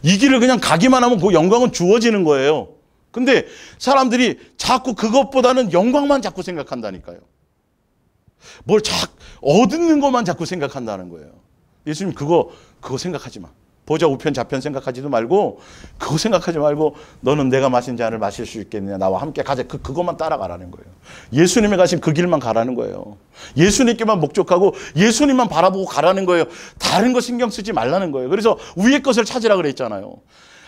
이 길을 그냥 가기만 하면 그 영광은 주어지는 거예요. 근데 사람들이 자꾸 그것보다는 영광만 자꾸 생각한다니까요. 얻는 것만 자꾸 생각한다는 거예요. 예수님 그거 생각하지 마. 보좌 우편 좌편 생각하지도 말고 그거 생각하지 말고 너는 내가 마신 잔을 마실 수 있겠느냐. 나와 함께 가자. 그것만 따라가라는 거예요. 예수님이 가신 그 길만 가라는 거예요. 예수님께만 목적하고 예수님만 바라보고 가라는 거예요. 다른 거 신경 쓰지 말라는 거예요. 그래서 위의 것을 찾으라 그랬잖아요.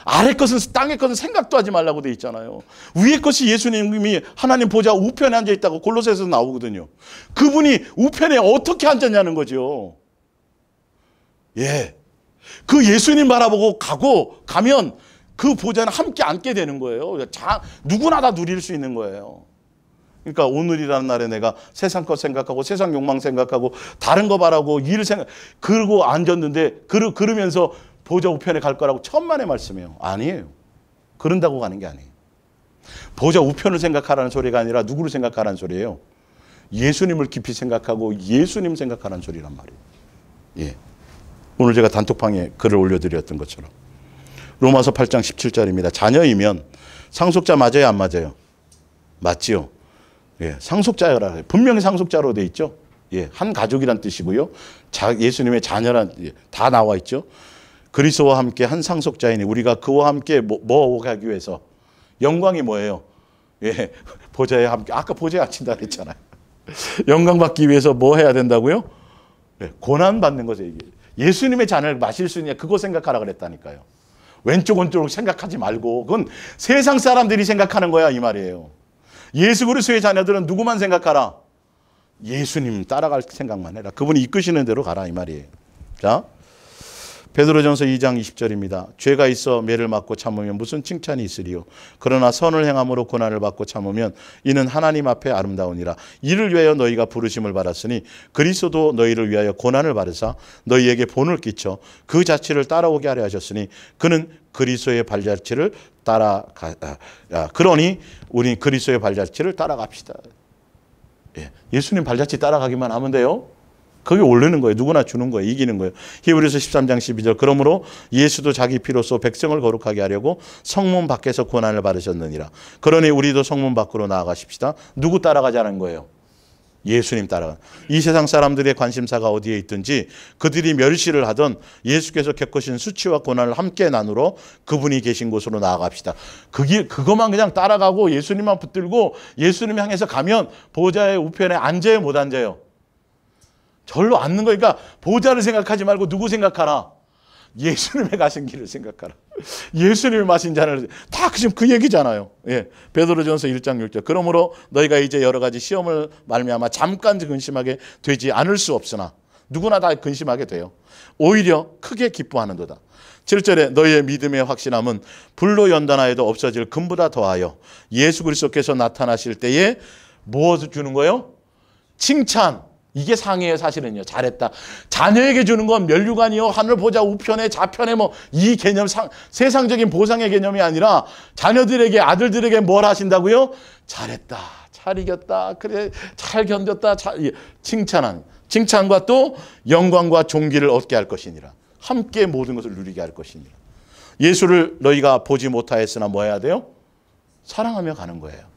아래 것은 땅의 것은 생각도 하지 말라고 돼 있잖아요. 위의 것이 예수님이 하나님 보좌 우편에 앉아 있다고 골로새에서 나오거든요. 그분이 우편에 어떻게 앉았냐는 거죠. 예. 그 예수님 바라보고 가면 그 보좌는 함께 앉게 되는 거예요. 누구나 다 누릴 수 있는 거예요. 그러니까 오늘이라는 날에 내가 세상 것 생각하고 세상 욕망 생각하고 다른 거 바라고 그러고 앉았는데 그러면서 보좌 우편에 갈 거라고 천만의 말씀이에요. 아니에요. 그런다고 가는 게 아니에요. 보좌 우편을 생각하라는 소리가 아니라 누구를 생각하라는 소리예요. 예수님을 깊이 생각하고 예수님 생각하라는 소리란 말이에요. 예. 오늘 제가 단톡방에 글을 올려드렸던 것처럼 로마서 8장 17절입니다. 자녀이면 상속자 맞아요, 안 맞아요? 맞지요. 예, 상속자라 분명히 상속자로 돼 있죠. 예, 한 가족이란 뜻이고요. 예수님의 자녀란 다 나와 있죠. 그리스도와 함께 한 상속자이니 우리가 그와 함께 뭐 하기 위해서 영광이 뭐예요? 예, 보좌에 함께 아까 보좌에 앉힌다 그랬잖아요. 영광 받기 위해서 뭐 해야 된다고요? 예, 고난 받는 거죠. 이게. 예수님의 잔을 마실 수 있냐 그거 생각하라 그랬다니까요. 왼쪽 오른쪽 생각하지 말고 그건 세상 사람들이 생각하는 거야 이 말이에요. 예수 그리스도의 자녀들은 누구만 생각하라? 예수님 따라갈 생각만 해라. 그분이 이끄시는 대로 가라 이 말이에요. 자, 베드로전서 2장 20절입니다. 죄가 있어 매를 맞고 참으면 무슨 칭찬이 있으리요. 그러나 선을 행함으로 고난을 받고 참으면 이는 하나님 앞에 아름다우니라. 이를 위하여 너희가 부르심을 받았으니 그리스도도 너희를 위하여 고난을 받으사 너희에게 본을 끼쳐 그 자취를 따라오게 하려 하셨으니 그는 그리스도의 발자취를 그러니 우리 그리스도의 발자취를 따라갑시다. 예, 예수님 발자취 따라가기만 하면 돼요. 거기 오르는 거예요. 누구나 주는 거예요. 이기는 거예요. 히브리서 13장 12절. 그러므로 예수도 자기 피로써 백성을 거룩하게 하려고 성문 밖에서 고난을 받으셨느니라. 그러니 우리도 성문 밖으로 나아가십시다. 누구 따라가자는 거예요? 예수님 따라가. 이 세상 사람들의 관심사가 어디에 있든지 그들이 멸시를 하던 예수께서 겪으신 수치와 고난을 함께 나누러 그분이 계신 곳으로 나아갑시다. 그것만 그냥 따라가고 예수님만 붙들고 예수님 향해서 가면 보좌의 우편에 앉아요, 못 앉아요? 절로 앉는 거니까 보좌를 생각하지 말고 누구 생각하라? 예수님의 가신 길을 생각하라. 예수님이 마신 잔을 다 지금 그 얘기잖아요. 예, 베드로전서 1장 6절. 그러므로 너희가 이제 여러 가지 시험을 말미암아 잠깐 근심하게 되지 않을 수 없으나 누구나 다 근심하게 돼요. 오히려 크게 기뻐하는도다. 7절에 너희의 믿음의 확신함은 불로 연단하여도 없어질 금보다 더하여 예수 그리스도께서 나타나실 때에 무엇을 주는 거예요? 칭찬. 이게 상이에요, 사실은요. 잘했다. 자녀에게 주는 건 면류관이요, 하늘 보좌 우편에 좌편에 이 개념 세상적인 보상의 개념이 아니라 자녀들에게 아들들에게 뭘 하신다고요? 잘했다. 잘 이겼다. 그래 잘 견뎠다. 칭찬과 또 영광과 존귀를 얻게 할 것이니라. 함께 모든 것을 누리게 할 것이니라. 예수를 너희가 보지 못하였으나 뭐 해야 돼요? 사랑하며 가는 거예요.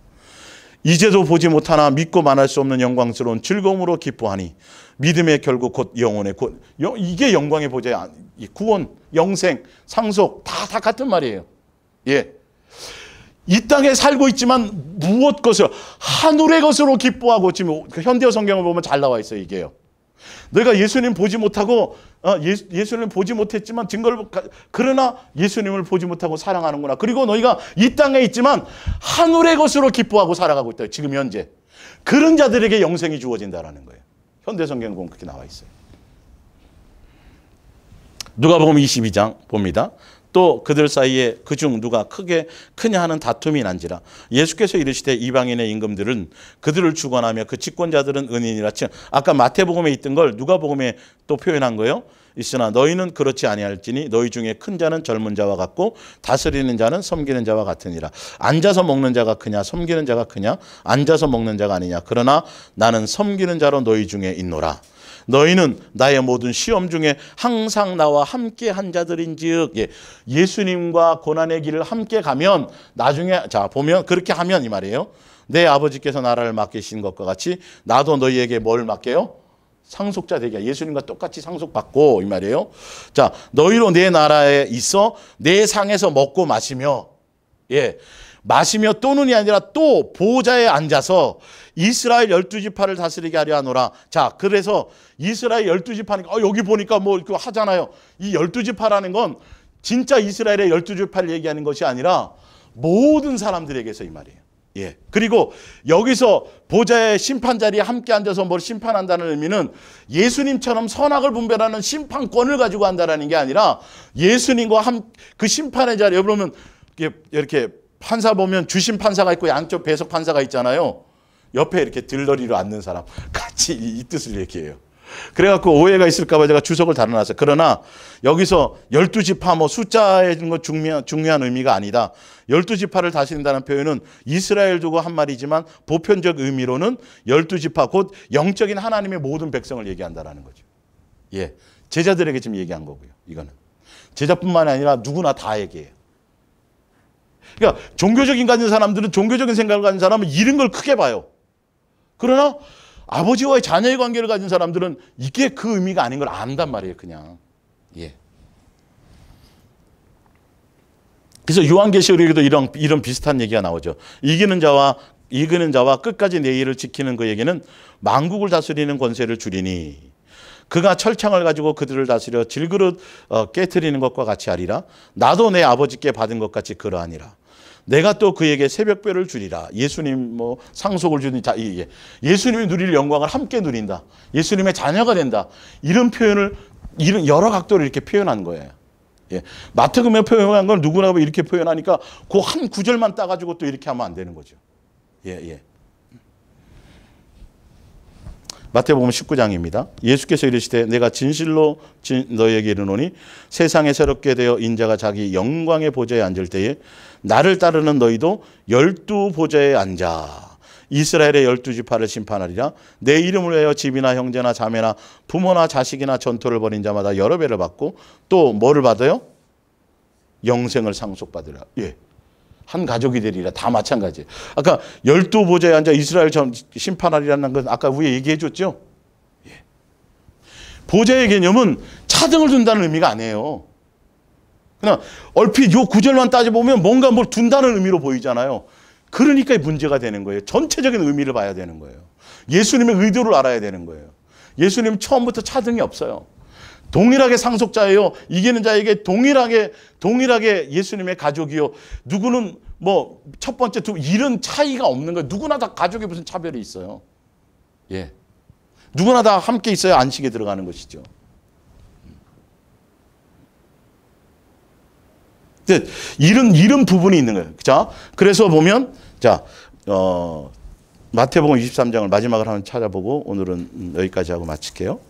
이제도 보지 못하나 믿고 말할 수 없는 영광스러운 즐거움으로 기뻐하니 믿음의 결국 곧 영혼의 곧 이게 영광의 보좌의 구원, 영생, 상속 다 같은 말이에요. 예. 이 땅에 살고 있지만 무엇 것을 하늘의 것으로 기뻐하고 지금 현대어 성경을 보면 잘 나와 있어요. 이게요. 너희가 예수님 보지 못하고 예수님 보지 못했지만 증거를 그러나 예수님을 보지 못하고 사랑하는구나. 그리고 너희가 이 땅에 있지만 하늘의 것으로 기뻐하고 살아가고 있다. 지금 현재 그런 자들에게 영생이 주어진다라는 거예요. 현대 성경 보면 그렇게 나와 있어요. 누가복음 22장 봅니다. 또 그들 사이에 그중 누가 크냐 하는 다툼이 난지라 예수께서 이르시되 이방인의 임금들은 그들을 주관하며 그 집권자들은 은인이라. 아까 마태복음에 있던 걸 누가복음에 또 표현한 거예요. 있으나 너희는 그렇지 아니할지니 너희 중에 큰 자는 젊은 자와 같고 다스리는 자는 섬기는 자와 같으니라. 앉아서 먹는 자가 크냐 섬기는 자가 크냐 앉아서 먹는 자가 아니냐. 그러나 나는 섬기는 자로 너희 중에 있노라. 너희는 나의 모든 시험 중에 항상 나와 함께 한 자들인즉. 예수님과 고난의 길을 함께 가면 나중에 자 보면 그렇게 하면 이 말이에요. 내 아버지께서 나라를 맡기신 것과 같이 나도 너희에게 뭘 맡겨요? 상속자 되게. 예수님과 똑같이 상속받고 이 말이에요. 자 너희로 내 나라에 있어 내 상에서 먹고 마시며 마시며 또는이 아니라 또 보좌에 앉아서 이스라엘 12지파를 다스리게 하려 하노라. 자, 그래서 이스라엘 12지파니까 여기 보니까 뭐 이렇게 하잖아요. 이 12지파라는 건 진짜 이스라엘의 12지파를 얘기하는 것이 아니라 모든 사람들에게서 이 말이에요. 그리고 여기서 보좌의 심판 자리에 함께 앉아서 뭘 심판한다는 의미는 예수님처럼 선악을 분별하는 심판권을 가지고 한다는 게 아니라 예수님과 그 심판의 자리에 그러면 이렇게 판사 보면 주심 판사가 있고 양쪽 배석 판사가 있잖아요. 옆에 이렇게 들러리로 앉는 사람 같이 이 뜻을 얘기해요. 그래갖고 오해가 있을까 봐 제가 주석을 달아놨어요. 그러나 여기서 12지파 뭐 숫자에 있는 건 중요한 의미가 아니다. 12지파를 다스린다는 표현은 이스라엘 두고 한 말이지만 보편적 의미로는 12지파 곧 영적인 하나님의 모든 백성을 얘기한다라는 거죠. 제자들에게 지금 얘기한 거고요. 이거는 제자뿐만 아니라 누구나 다 얘기해요. 그러니까 종교적인 가진 사람들은 종교적인 생각을 가진 사람은 이런 걸 크게 봐요. 그러나 아버지와의 자녀의 관계를 가진 사람들은 이게 그 의미가 아닌 걸 안단 말이에요. 그냥. 그래서 요한계시록에도 이런 비슷한 얘기가 나오죠. 이기는 자와 끝까지 내 일을 지키는 그에게는 만국을 다스리는 권세를 주리니 그가 철창을 가지고 그들을 다스려 질그릇 깨트리는 것과 같이 하리라. 나도 내 아버지께 받은 것 같이 그러하니라. 내가 또 그에게 새벽별을 주리라. 예수님 뭐 상속을 주니 예수님이 누릴 영광을 함께 누린다. 예수님의 자녀가 된다. 이런 표현을 이런 여러 각도로 이렇게 표현한 거예요. 마태복음에 표현한 걸 누구나 이렇게 표현하니까 그 한 구절만 따가지고 또 이렇게 하면 안 되는 거죠. 마태복음 19장입니다. 예수께서 이르시되 내가 진실로 너희에게 이르노니 세상에 새롭게 되어 인자가 자기 영광의 보좌에 앉을 때에 나를 따르는 너희도 12보좌에 앉아 이스라엘의 12지파를 심판하리라. 내 이름을 위하여 집이나 형제나 자매나 부모나 자식이나 전토를 벌인 자마다 여러 배를 받고 또 뭐를 받아요? 영생을 상속받으라. 한 가족이 되리라. 다 마찬가지예요. 아까 12보좌에 앉아 이스라엘 심판하리라는 건 아까 위에 얘기해 줬죠. 보좌의 개념은 차등을 둔다는 의미가 아니에요. 그냥 얼핏 요 구절만 따져보면 뭔가 뭘 둔다는 의미로 보이잖아요. 그러니까 문제가 되는 거예요. 전체적인 의미를 봐야 되는 거예요. 예수님의 의도를 알아야 되는 거예요. 예수님 처음부터 차등이 없어요. 동일하게 상속자예요. 이기는 자에게 동일하게 예수님의 가족이요. 누구는 뭐 첫 번째 이런 차이가 없는 거예요. 누구나 다 가족에 무슨 차별이 있어요. 누구나 다 함께 있어야 안식에 들어가는 것이죠. 이런 부분이 있는 거예요. 자, 그래서 보면 마태복음 23장을 마지막으로 한번 찾아보고 오늘은 여기까지 하고 마칠게요.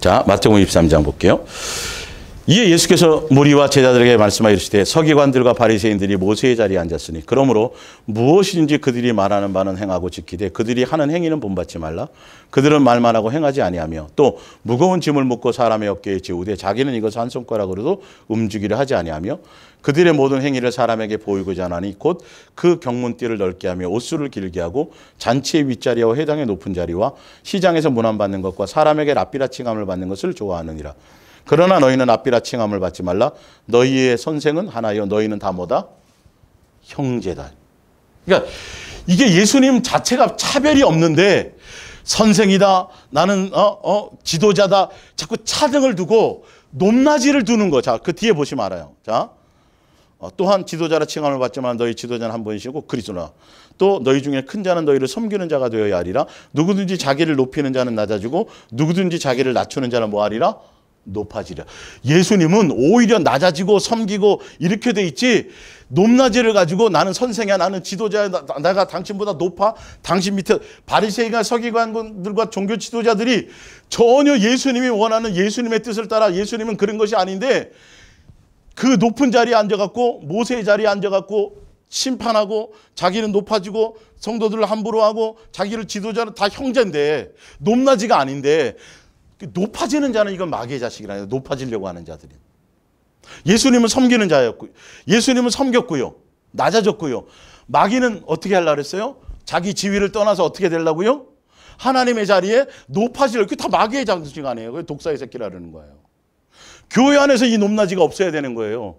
자, 마태복음 23장 볼게요. 이에 예수께서 무리와 제자들에게 말씀하시되 서기관들과 바리새인들이 모세의 자리에 앉았으니 그러므로 무엇이든지 그들이 말하는 바는 행하고 지키되 그들이 하는 행위는 본받지 말라. 그들은 말만 하고 행하지 아니하며 또 무거운 짐을 묶고 사람의 어깨에 지우되 자기는 이것을 한 손가락으로도 움직이려 하지 아니하며 그들의 모든 행위를 사람에게 보이고자 하나니 곧 그 경문띠를 넓게 하며 옷수를 길게 하고 잔치의 윗자리와 회당의 높은 자리와 시장에서 문안받는 것과 사람에게 랍비라 칭함을 받는 것을 좋아하느니라. 그러나 너희는 랍비라 칭함을 받지 말라. 너희의 선생은 하나요. 너희는 다 뭐다? 형제다. 그러니까 이게 예수님 자체가 차별이 없는데 선생이다. 나는 지도자다. 자꾸 차등을 두고 높낮이를 두는 거. 자, 그 뒤에 보시면 알아요. 자, 또한 지도자라 칭함을 받지만 너희 지도자는 한 분이시고 그리스도라. 또 너희 중에 큰 자는 너희를 섬기는 자가 되어야 하리라. 누구든지 자기를 높이는 자는 낮아지고 누구든지 자기를 낮추는 자는 뭐 하리라? 높아지려. 예수님은 오히려 낮아지고 섬기고 이렇게 돼 있지 높낮이를 가지고 나는 선생이야 나는 지도자야 내가 당신보다 높아 당신 밑에 바리새인과 서기관들과 종교 지도자들이 전혀 예수님이 원하는 예수님의 뜻을 따라 예수님은 그런 것이 아닌데 그 높은 자리에 앉아갖고 모세의 자리에 앉아갖고 심판하고 자기는 높아지고 성도들을 함부로 하고 자기를 지도자는 다 형제인데 높낮이가 아닌데 높아지는 자는 이건 마귀의 자식이라 높아지려고 하는 자들이. 예수님은 섬기는 자였고 예수님은 섬겼고요. 낮아졌고요. 마귀는 어떻게 하려고 그랬어요? 자기 지위를 떠나서 어떻게 되려고요? 하나님의 자리에 높아지려고. 그게 다 마귀의 자식 아니에요. 그게 독사의 새끼라는 거예요. 교회 안에서 이 높낮이가 없어야 되는 거예요.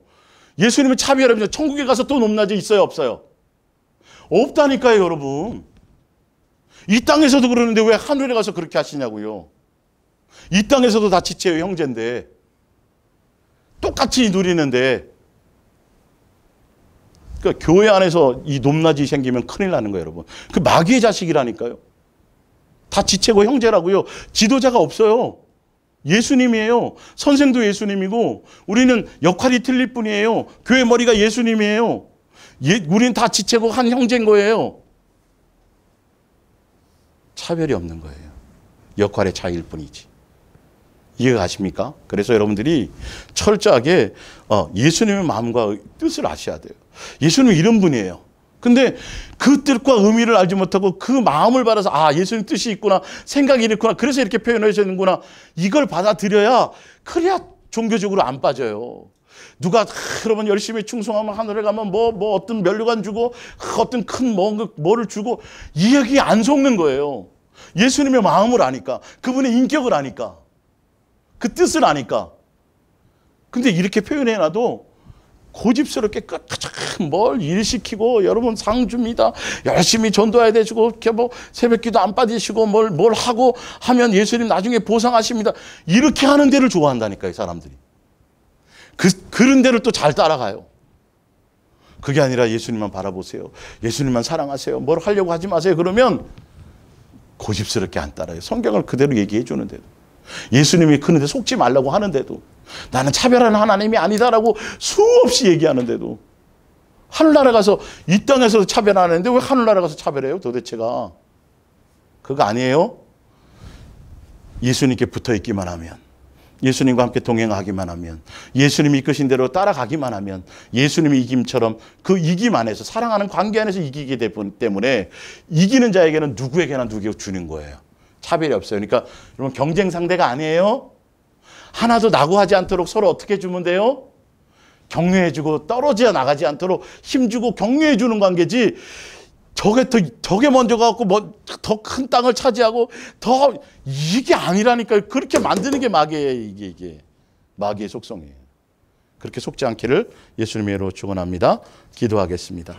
예수님은 차별합니다. 천국에 가서 또 높낮이 있어요? 없어요? 없다니까요, 여러분. 이 땅에서도 그러는데 왜 하늘에 가서 그렇게 하시냐고요. 이 땅에서도 다 지체의 형제인데 똑같이 누리는데 그러니까 교회 안에서 이 높낮이 생기면 큰일 나는 거예요, 여러분. 그 마귀의 자식이라니까요. 다 지체고 형제라고요. 지도자가 없어요. 예수님이에요. 선생도 예수님이고 우리는 역할이 틀릴 뿐이에요. 교회 머리가 예수님이에요. 우리는 다 지체고 한 형제인 거예요. 차별이 없는 거예요. 역할의 차이일 뿐이지. 이해가 가십니까? 그래서 여러분들이 철저하게 예수님의 마음과 뜻을 아셔야 돼요. 예수님은 이런 분이에요. 근데 그 뜻과 의미를 알지 못하고 그 마음을 받아서 예수님 뜻이 있구나 생각이 이렇구나 그래서 이렇게 표현하시는구나 이걸 받아들여야 그래야 종교적으로 안 빠져요. 누가 그러면 열심히 충성하면 하늘에 가면 뭐 어떤 면류관 주고 어떤 큰 뭐를 주고 이 얘기 안 속는 거예요. 예수님의 마음을 아니까 그분의 인격을 아니까 그 뜻을 아니까. 근데 이렇게 표현해놔도 고집스럽게 뭘 일시키고 여러분 상 줍니다. 열심히 전도해야 되시고 이렇게 뭐 새벽기도 안 빠지시고 뭘 하고 하면 예수님 나중에 보상하십니다. 이렇게 하는 데를 좋아한다니까요, 사람들이. 그런 데를 또 잘 따라가요. 그게 아니라 예수님만 바라보세요. 예수님만 사랑하세요. 뭘 하려고 하지 마세요. 그러면 고집스럽게 안 따라요. 성경을 그대로 얘기해 주는데도. 예수님이 그런데 속지 말라고 하는데도 나는 차별하는 하나님이 아니다라고 수없이 얘기하는데도 하늘나라 가서 이 땅에서도 차별하는데 왜 하늘나라 가서 차별해요? 도대체가. 그거 아니에요? 예수님께 붙어있기만 하면 예수님과 함께 동행하기만 하면 예수님이 이끄신 대로 따라가기만 하면 예수님의 이김처럼 그 이김 안에서 사랑하는 관계 안에서 이기게 되기 때문에 이기는 자에게는 누구에게나 누구 주는 거예요. 차별이 없어요. 그러니까 여러분 경쟁 상대가 아니에요. 하나도 낙오하지 않도록 서로 어떻게 주면 돼요? 격려해주고 떨어져 나가지 않도록 힘주고 격려해주는 관계지. 저게 먼저 가고 더 큰 땅을 차지하고 이게 아니라니까요. 그렇게 만드는 게 마귀예요. 이게 마귀의 속성이에요. 그렇게 속지 않기를 예수님의 이름으로 축원합니다. 기도하겠습니다.